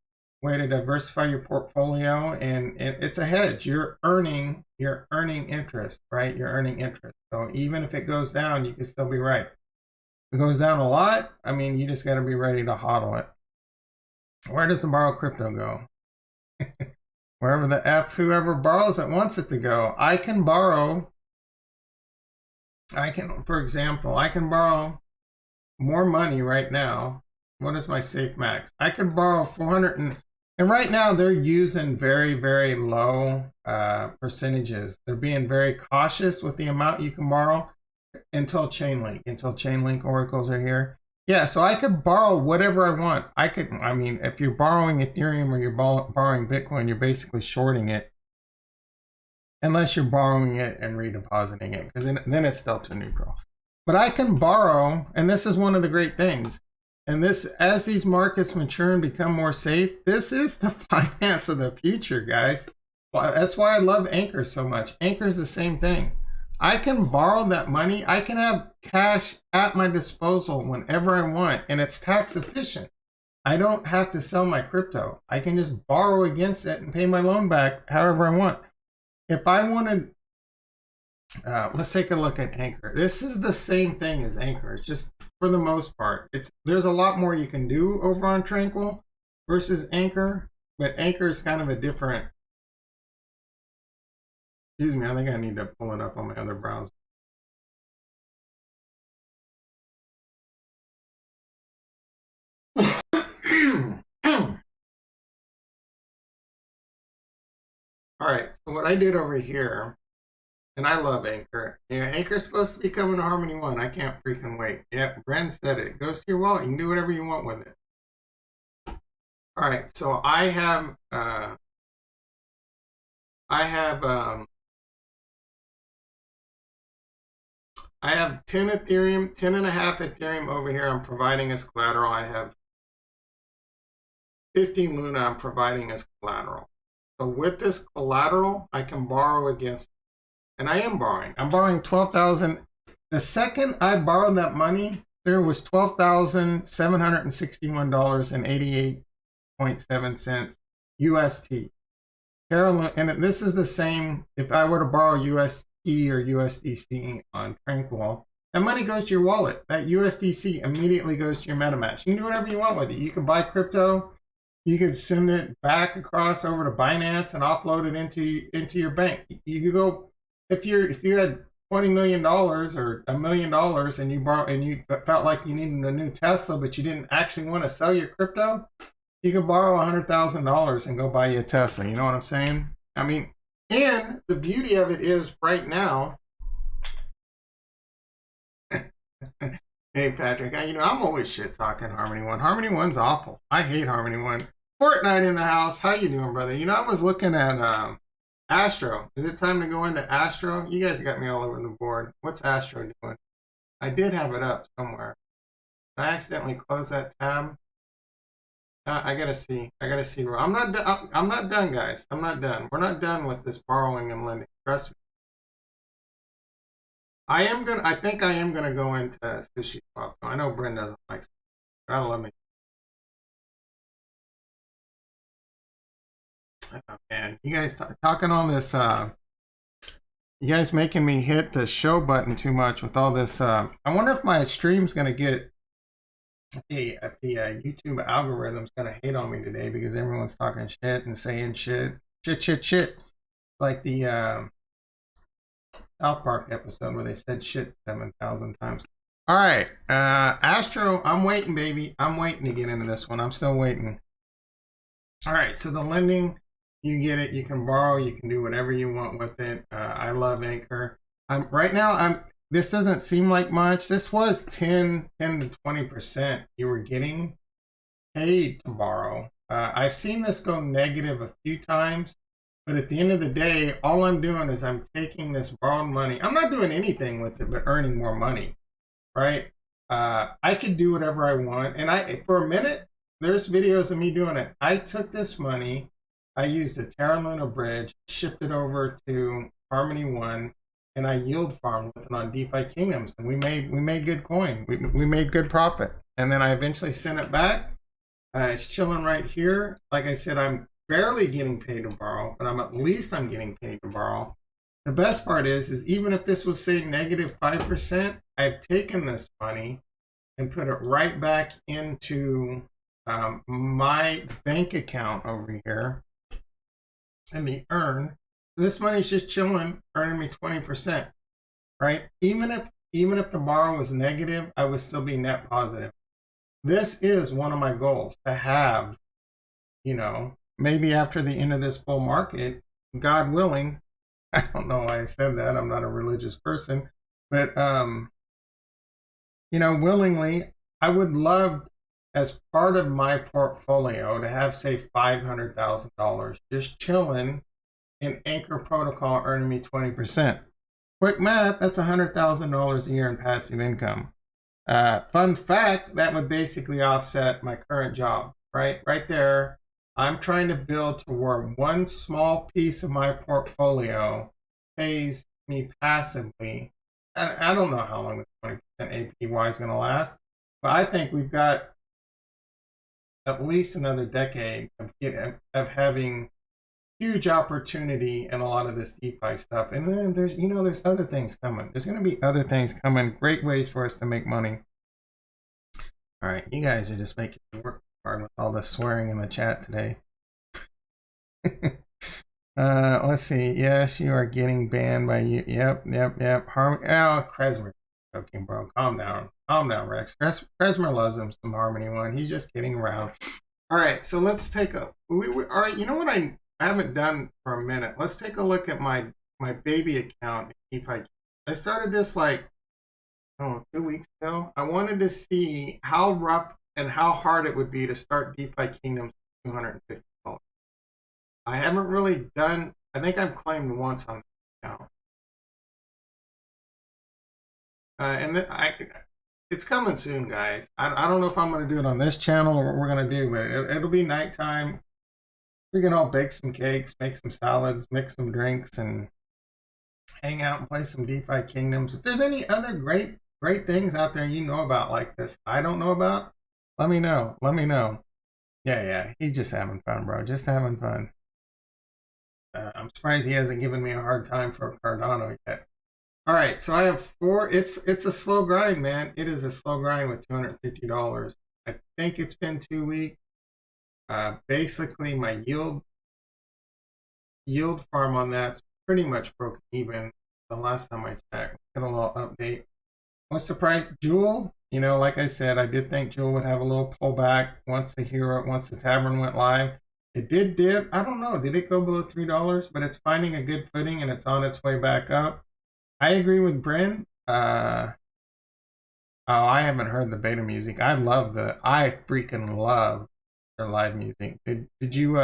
way to diversify your portfolio, and it's a hedge. You're earning interest, right? You're earning interest. So even if it goes down, you can still be right. If it goes down a lot, you just got to be ready to hodl it. Where does the borrow crypto go? Wherever whoever borrows it wants it to go. For example, I can borrow more money right now. What is my safe max? I could borrow 400 and right now they're using very, very low percentages. They're being very cautious with the amount you can borrow until Chainlink oracles are here. Yeah, so I could borrow whatever I want. I mean, if you're borrowing Ethereum or you're borrowing Bitcoin, you're basically shorting it. Unless you're borrowing it and redepositing it, because then it's delta neutral. But I can borrow, and this is one of the great things. And this, as these markets mature and become more safe, this is the finance of the future, guys. Well, that's why I love Anchor so much. Anchor is the same thing. I can borrow that money. I can have cash at my disposal whenever I want, and it's tax efficient. I don't have to sell my crypto. I can just borrow against it and pay my loan back however I want. If I wanted, let's take a look at Anchor. This is the same thing as Anchor. It's just, for the most part, there's a lot more you can do over on Tranquil versus Anchor, but Anchor is kind of a different. Excuse me, I think I need to pull it up on my other browser. All right, so what I did over here, and I love Anchor. Yeah, Anchor's supposed to be coming to Harmony 1. I can't freaking wait. Yep, Bren said it. It goes to your wallet. You can do whatever you want with it. All right, so I have 10 Ethereum, 10.5 Ethereum over here. I'm providing as collateral. I have 15 Luna I'm providing as collateral. So with this collateral, I can borrow against, and I am borrowing. I'm borrowing 12,000. The second I borrowed that money, there was $12,761.88.7 UST. Carolyn, and this is the same if I were to borrow UST or USDC on Tranquil. That money goes to your wallet. That USDC immediately goes to your Metamask. You can do whatever you want with it. You can buy crypto. You can send it back across over to Binance and offload it into your bank. You could go, if you had $20 million or $1 million and you felt like you needed a new Tesla, but you didn't actually want to sell your crypto, you can borrow $100,000 and go buy you a Tesla. You know what I'm saying? I mean, and the beauty of it is right now. Hey Patrick, I'm always shit talking Harmony 1. Harmony 1's awful. I hate Harmony 1. Fortnite in the house. How you doing, brother? I was looking at Astro. Is it time to go into Astro? You guys got me all over the board. What's Astro doing? I did have it up somewhere. I accidentally closed that tab. I gotta see. I'm not done, guys. I'm not done. We're not done with this borrowing and lending. Trust me. I think I am gonna go into Sushi Swap. I know Bryn doesn't like it, but I love me. Oh, man, you guys talking on this. You guys making me hit the show button too much with all this. I wonder if my stream's gonna get the YouTube algorithm's gonna hate on me today because everyone's talking shit and saying shit. Like the South Park episode where they said shit 7,000 times. All right, Astro, I'm waiting, baby. I'm waiting to get into this one. I'm still waiting. All right, so the lending, you get it. You can borrow. You can do whatever you want with it. I love Anchor. Right now, this doesn't seem like much. This was 10 to 20% you were getting paid to borrow. I've seen this go negative a few times, but at the end of the day, all I'm doing is I'm taking this borrowed money. I'm not doing anything with it but earning more money, right? I could do whatever I want. And for a minute, there's videos of me doing it. I took this money, I used a Terra Luna bridge, shipped it over to Harmony 1, and I yield farmed with it on DefiKingdoms, and we made good coin. We made good profit. And then I eventually sent it back. It's chilling right here. Like I said, I'm barely getting paid to borrow, but at least I'm getting paid to borrow. The best part is even if this was say negative 5%, I've taken this money and put it right back into my bank account over here, and the earn. This money's just chilling, earning me 20%, right? Even if the borrow was negative, I would still be net positive. This is one of my goals, to have, maybe after the end of this bull market, God willing. I don't know why I said that. I'm not a religious person, but willingly, I would love, as part of my portfolio, to have, say, $500,000 just chilling in Anchor Protocol earning me 20%. Quick math, that's $100,000 a year in passive income. Fun fact, that would basically offset my current job, right? Right there, I'm trying to build to where one small piece of my portfolio pays me passively. I don't know how long this 20% APY is going to last, but I think we've got at least another decade of having huge opportunity in a lot of this DeFi stuff. And then there's other things coming. There's going to be other things coming. Great ways for us to make money. All right, you guys are just making me work hard with all the swearing in the chat today. Let's see. Yes, you are getting banned by you. Yep. Trezor. Okay, bro. Calm down, Rex. Trezor loves him some Harmony One. He's just kidding around. All right, so let's take a. All right, you know what I haven't done for a minute. Let's take a look at my baby account. I started this 2 weeks ago. I wanted to see how rough and how hard it would be to start DefiKingdoms $250. I haven't really done. I think I've claimed once on the account, it's coming soon, guys. I don't know if I'm going to do it on this channel or what we're going to do, but it'll be nighttime. We can all bake some cakes, make some salads, mix some drinks, and hang out and play some DefiKingdoms. If there's any other great things out there you know about like this I don't know about, let me know. Yeah, he's just having fun, bro. Just having fun. I'm surprised he hasn't given me a hard time for Cardano yet. All right, so I have 4. It's a slow grind, man. It is a slow grind with $250. I think it's been 2 weeks. Basically, my yield farm on that's pretty much broken even the last time I checked. Get a little update. What's the price? Jewel, like I said, I did think Jewel would have a little pullback once the Tavern went live. It did dip. I don't know. Did it go below $3? But it's finding a good footing and it's on its way back up. I agree with Bryn. I haven't heard the beta music. I freaking love their live music. Did you,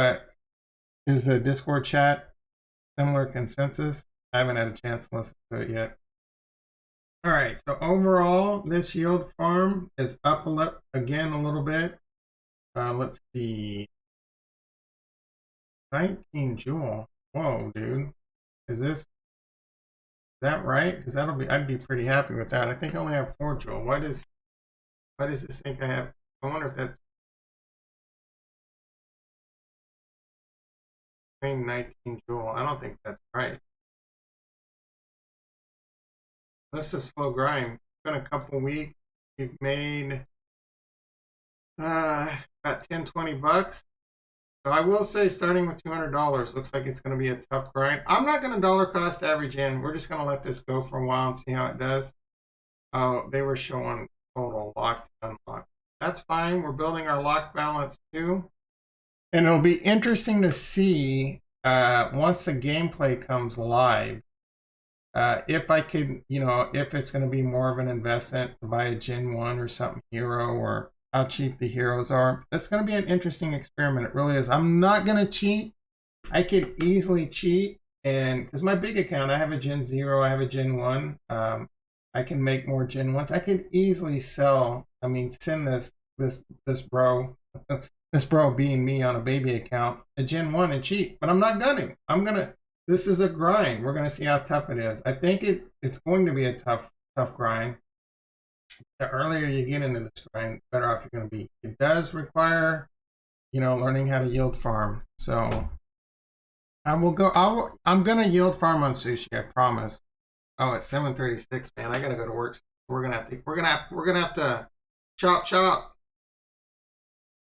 is the Discord chat similar consensus? I haven't had a chance to listen to it yet. All right, so overall, this yield farm is up again a little bit. Let's see. 19 Jewel. Whoa, dude. Is that right? Because I'd be pretty happy with that. I think I only have 4 Jewel. Why does this think I have? I wonder if that's 19 Jewel. I don't think that's right. This is a slow grind. It's been a couple weeks. We've made about 10-20 bucks. So I will say, starting with $200 looks like it's going to be a tough grind. I'm not going to dollar cost average in. We're just going to let this go for a while and see how it does. Oh, they were showing total locked to unlocked. That's fine. We're building our lock balance too. And it'll be interesting to see once the gameplay comes live, if I could, if it's going to be more of an investment to buy a Gen 1 or something hero, or how cheap the heroes are. It's going to be an interesting experiment. It really is. I'm not going to cheat. I could easily cheat, and because my big account, I have a Gen 0, I have a Gen 1. I can make more Gen 1s. I could easily sell, send this bro, this bro being me on a baby account, a Gen 1 and cheat, but I'm not gonna. This is a grind. We're going to see how tough it is. I think it's going to be a tough grind. The earlier you get into this grind, the better off you're going to be. It does require, learning how to yield farm. So I'm going to yield farm on Sushi, I promise. Oh, it's 7:36, man. I got to go to work. We're going to have to chop.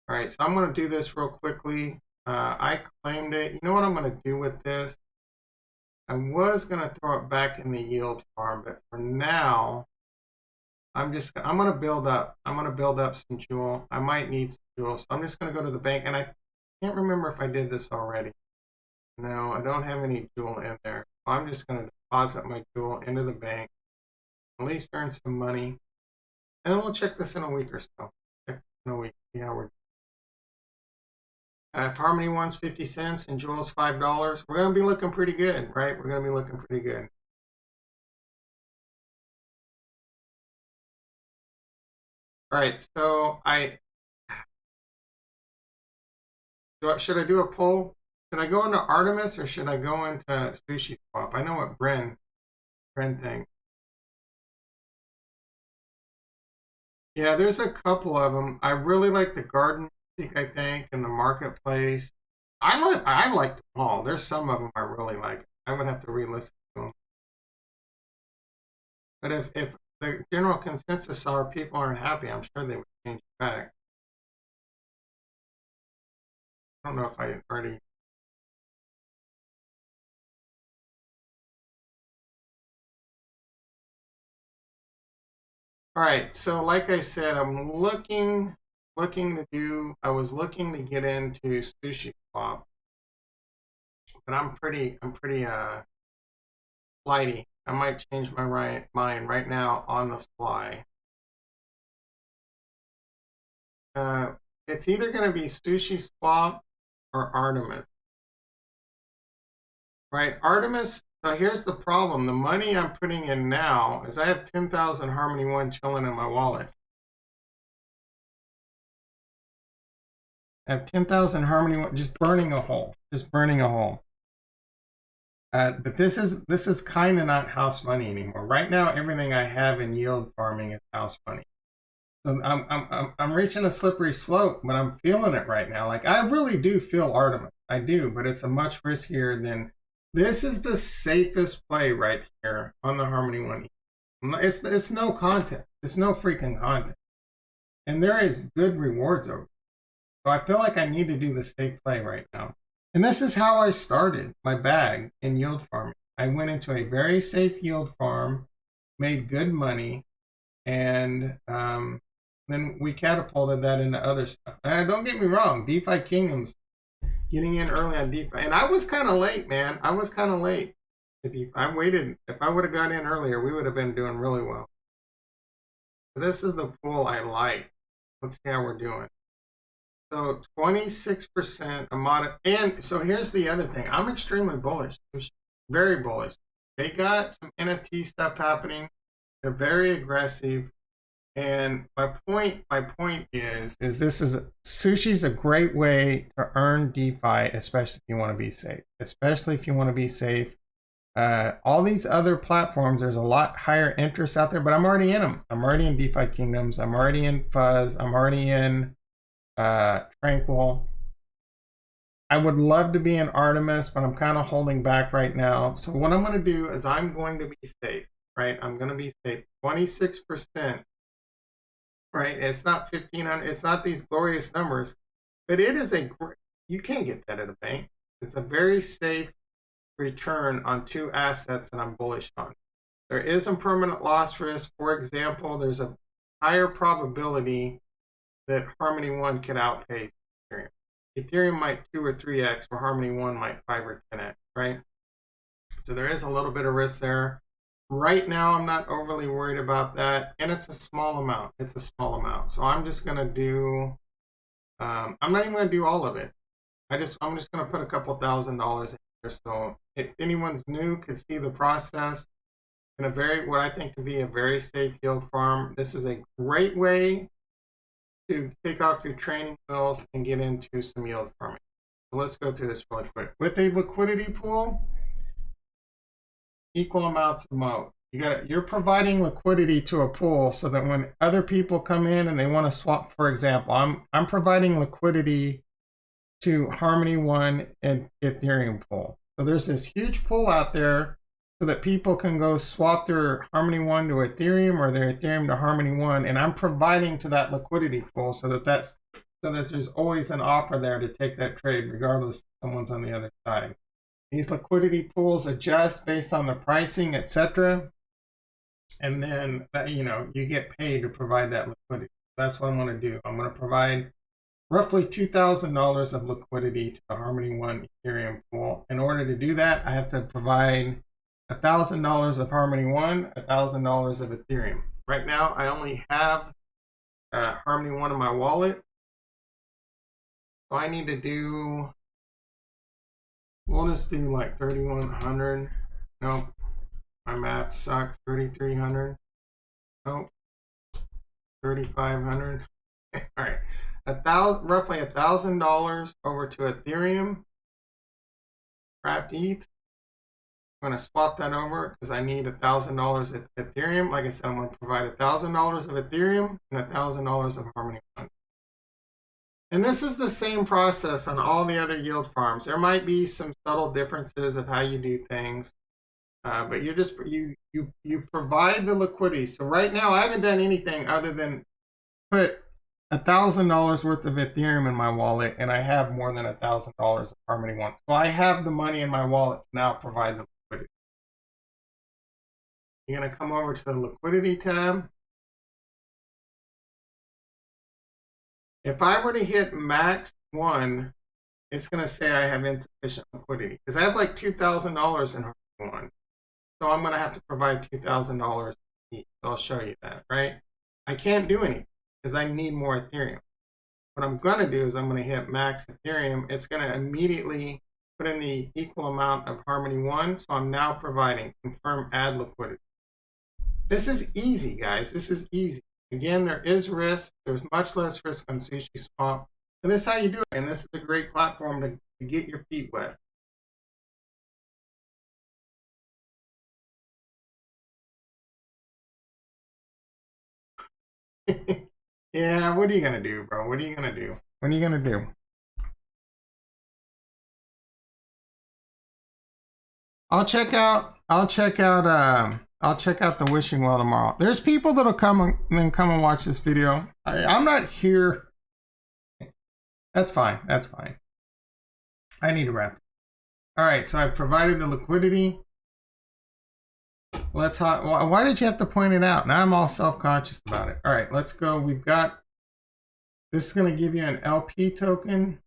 All right, so I'm going to do this real quickly. I claimed it. You know what I'm going to do with this? I was going to throw it back in the yield farm, but for now, I'm going to build up. I'm going to build up some Jewel. I might need some Jewel, so I'm just going to go to the bank, and I can't remember if I did this already. No, I don't have any Jewel in there. So I'm just going to deposit my Jewel into the bank, at least earn some money. And then we'll check this in a week or so. Check this in a week, see how we're if Harmony One's 50 cents and Jewel's $5, we're going to be looking pretty good, right? We're going to be looking pretty good. All right, so should I do a poll? Should I go into Artemis or should I go into Sushi Swap? I know what Bren thinks. Yeah, there's a couple of them. I really like the garden music, I think, and the marketplace. I like them all. There's some of them I really like. I would have to re-listen to them. But if the general consensus are people aren't happy, I'm sure they would change it back. I don't know if I already. All right, so like I said, I'm looking to do. I was looking to get into Sushi Swap, but I'm pretty flighty. I might change my mind right now on the fly. It's either going to be Sushi Swap or Artemis. Right, Artemis. So here's the problem. The money I'm putting in now is I have 10,000 Harmony One chilling in my wallet. I have 10,000 Harmony One just burning a hole. Just burning a hole. But this is kind of not house money anymore. Right now, everything I have in yield farming is house money. So I'm reaching a slippery slope, but I'm feeling it right now. Like I really do feel Artemis. I do, but it's a much riskier than. This is the safest play right here on the Harmony One. It's no content. It's no freaking content, and there is good rewards over. So I feel like I need to do the safe play right now. And this is how I started my bag in yield farming. I went into a very safe yield farm, made good money, and then we catapulted that into other stuff. And don't get me wrong, DefiKingdoms, getting in early on DeFi. And I was kind of late, man. I was kind of late to DeFi. I waited. If I would have got in earlier, we would have been doing really well. So this is the pool I like. Let's see how we're doing. So 26% and so here's the other thing. I'm extremely bullish, very bullish. They got some NFT stuff happening. They're very aggressive. And my point is this is Sushi's a great way to earn DeFi, especially if you want to be safe. Especially if you want to be safe. All these other platforms, there's a lot higher interest out there, but I'm already in them. I'm already in DefiKingdoms. I'm already in Fuzz. I'm already in Tranquil. I would love to be in Artemis, but I'm kind of holding back right now. So what I'm going to do is I'm going to be safe, right? I'm going to be safe. 26%, right? It's not 1,500. It's not these glorious numbers, but it is you can't get that at a bank. It's a very safe return on two assets that I'm bullish on. There is some permanent loss risk. For example, there's a higher probability that Harmony One could outpace Ethereum. Ethereum might 2 or 3x, where Harmony One might 5 or 10x, right? So there is a little bit of risk there. Right now, I'm not overly worried about that, and it's a small amount. It's a small amount. So I'm just going to do, I'm not even going to do all of it. I'm just going to put a couple $1,000 in here. So if anyone's new, could see the process in what I think to be a very safe yield farm. This is a great way to take off your training wheels and get into some yield farming. So let's go through this really quick. With a liquidity pool, equal amounts of moat. You're providing liquidity to a pool so that when other people come in and they want to swap, for example, I'm providing liquidity to Harmony One and Ethereum pool. So there's this huge pool out there so that people can go swap their Harmony One to Ethereum or their Ethereum to Harmony One, and I'm providing to that liquidity pool so that there's always an offer there to take that trade, regardless if someone's on the other side. These liquidity pools adjust based on the pricing, etc., and then you get paid to provide that liquidity. That's what I'm going to do. I'm going to provide roughly $2,000 of liquidity to the Harmony One Ethereum pool. In order to do that, I have to provide $1,000 of Harmony 1, $1,000 of Ethereum. Right now, I only have Harmony 1 in my wallet. So I need to do, we'll just do like 3,100. Nope, my math sucks. 3,300. Nope, 3,500. All right, roughly $1,000 over to Ethereum. Wrapped ETH. I'm going to swap that over because I need $1,000 of Ethereum. Like I said, I'm going to provide $1,000 of Ethereum and $1,000 of Harmony 1. And this is the same process on all the other yield farms. There might be some subtle differences of how you do things, but you provide the liquidity. So right now, I haven't done anything other than put $1,000 worth of Ethereum in my wallet, and I have more than $1,000 of Harmony 1. So I have the money in my wallet to now provide the liquidity. You're going to come over to the liquidity tab. If I were to hit max 1, it's going to say I have insufficient liquidity because I have like $2,000 in Harmony 1. So I'm going to have to provide $2,000 each. So I'll show you that, right? I can't do anything because I need more Ethereum. What I'm going to do is I'm going to hit max Ethereum. It's going to immediately put in the equal amount of Harmony 1. So I'm now providing confirm add liquidity. This is easy, guys. This is easy. Again, there is risk. There's much less risk on Sushi Swap. And this is how you do it. And this is a great platform to get your feet wet. Yeah, what are you going to do, bro? What are you going to do? What are you going to do? I'll check out the wishing well tomorrow. There's people that'll come and watch this video. I'm not here. That's fine. That's fine. I need to wrap. All right, so I've provided the liquidity. Why did you have to point it out? Now I'm all self-conscious about it. All right, let's go. We've got, this is going to give you an LP token.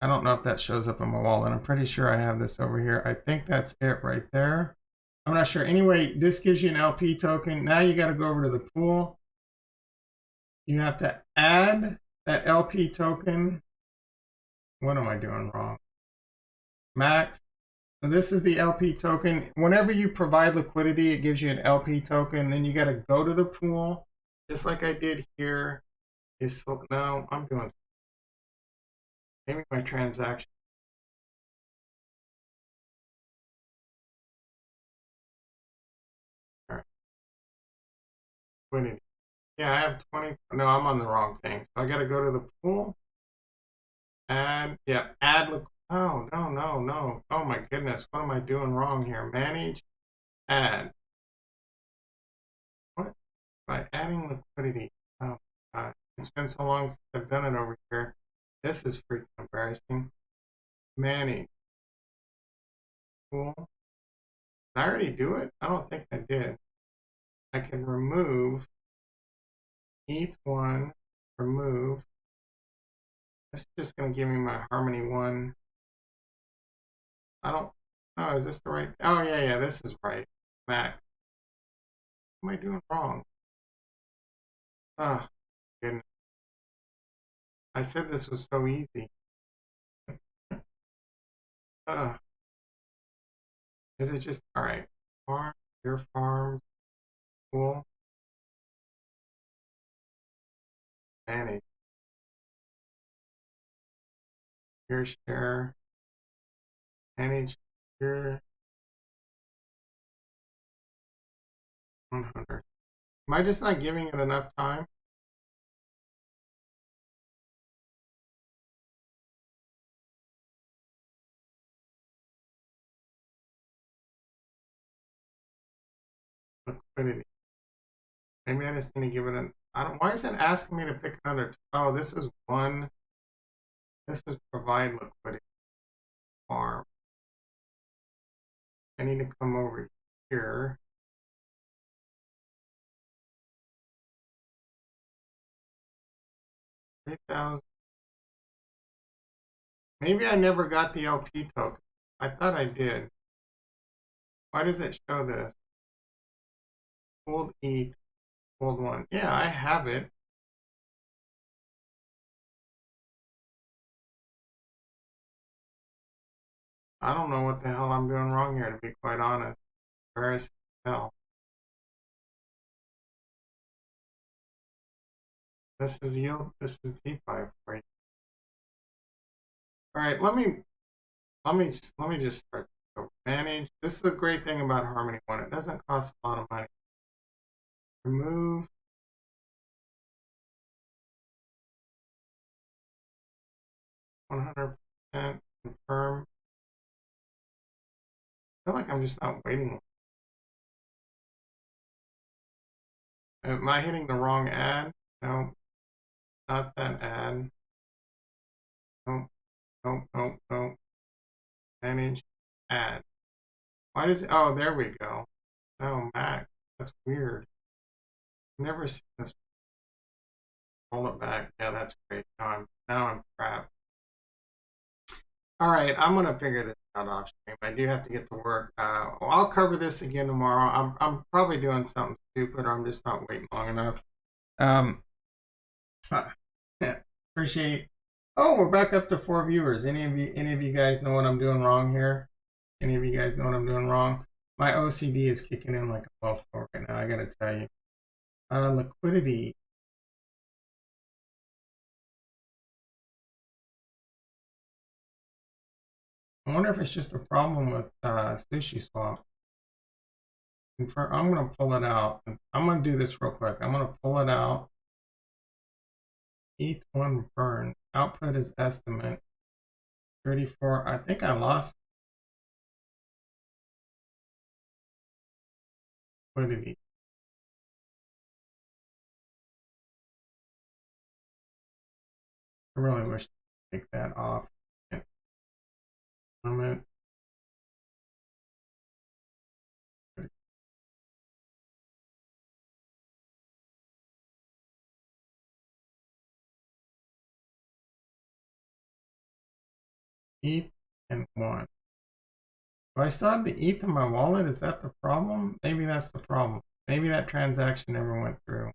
I don't know if that shows up on my wallet. I'm pretty sure I have this over here. I think that's it right there. I'm not sure. Anyway, this gives you an LP token. Now you got to go over to the pool. You have to add that LP token. What am I doing wrong? Max. So this is the LP token. Whenever you provide liquidity, it gives you an LP token. Then you got to go to the pool, just like I did here. No, I'm doing. Maybe my transaction. All right. Liquidity. Yeah, I have 20. No, I'm on the wrong thing. So I got to go to the pool. Add. Yeah, add. Oh, no. Oh my goodness. What am I doing wrong here? Manage. Add. What? By adding liquidity. Oh, God. It's been so long since I've done it over here. This is freaking embarrassing. Manage. Cool. Did I already do it? I don't think I did. I can remove ETH1, remove. This is just going to give me my Harmony 1. I don't, oh, is this the right? Oh, yeah, this is right. Max. What am I doing wrong? Oh, goodness. I said this was so easy. Is it just, all right. Farm, your farm, cool. Manage. Your share. Manage your 100. Am I just not giving it enough time? Liquidity. Maybe I just need to give it an. I don't. Why is it asking me to pick another? Oh, this is one. This is provide liquidity. Farm. I need to come over here. $3,000. Maybe I never got the LP token. I thought I did. Why does it show this? Old ETH, old one. Yeah, I have it. I don't know what the hell I'm doing wrong here, to be quite honest. Embarrassing as hell. This is yield. This is DeFi for you. All right, let me just start. So manage. This is the great thing about Harmony One. It doesn't cost a lot of money. Remove. %, confirm. I feel like I'm just not waiting. Am I hitting the wrong ad? No, not that ad. Nope, nope, nope, nope. Manage ad. Why does it? Oh, there we go. Oh, Mac. That's weird. Never seen this. Roll it back. Yeah, that's great. Now I'm trapped. All right, I'm gonna figure this out off stream. I do have to get to work. I'll cover this again tomorrow. I'm probably doing something stupid, or I'm just not waiting long enough. Appreciate. Oh, we're back up to 4 viewers. Any of you guys know what I'm doing wrong here? Any of you guys know what I'm doing wrong? My OCD is kicking in like a motherfucker right now. I gotta tell you. Liquidity. I wonder if it's just a problem with Sushi Swap. I'm going to pull it out. I'm going to do this real quick. I'm going to pull it out. ETH1 burn. Output is estimate. 34. I think I lost liquidity. I really wish to take that off. Limit. ETH and 1. Do I still have the ETH in my wallet? Is that the problem? Maybe that's the problem. Maybe that transaction never went through.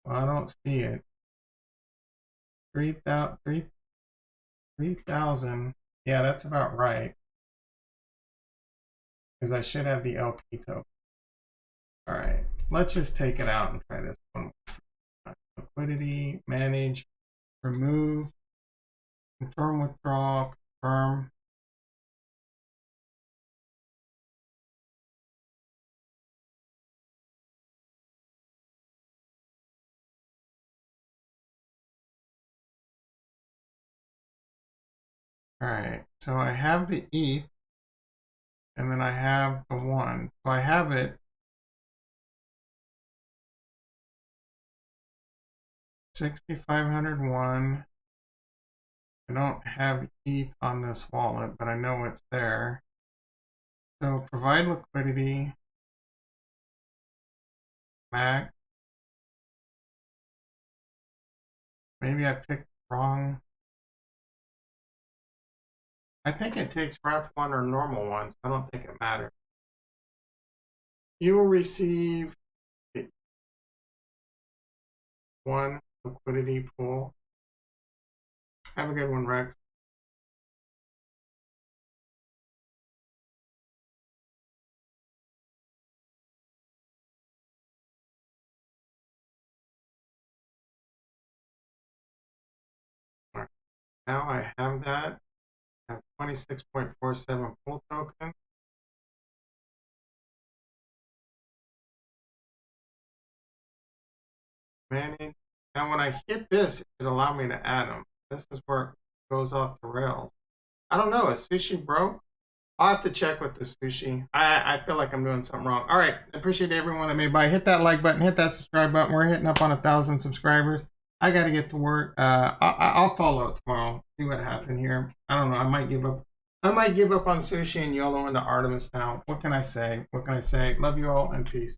Well, I don't see it. 3,000. Yeah, that's about right. Because I should have the LP token. All right, let's just take it out and try this one. Liquidity, manage, remove, confirm withdrawal, confirm. All right, so I have the ETH, and then I have the 1. So I have it. 6,501. I don't have ETH on this wallet, but I know it's there. So provide liquidity, max. Maybe I picked wrong. I think it takes ref 1 or normal 1, so I don't think it matters. You will receive 1 liquidity pool. Have a good one, Rex. Right. Now I have that. I have 26.47 pool token. Manage. Now when I hit this, it should allow me to add them. This is where it goes off the rails. I don't know. Is Sushi broke? I'll have to check with the Sushi. I feel like I'm doing something wrong. All right. I appreciate everyone that made by. Hit that like button. Hit that subscribe button. We're hitting up on 1,000 subscribers. I got to get to work. I'll follow it tomorrow. See what happened here. I don't know. I might give up. I might give up on Sushi and Yolo into Artemis now. What can I say? What can I say? Love you all and peace.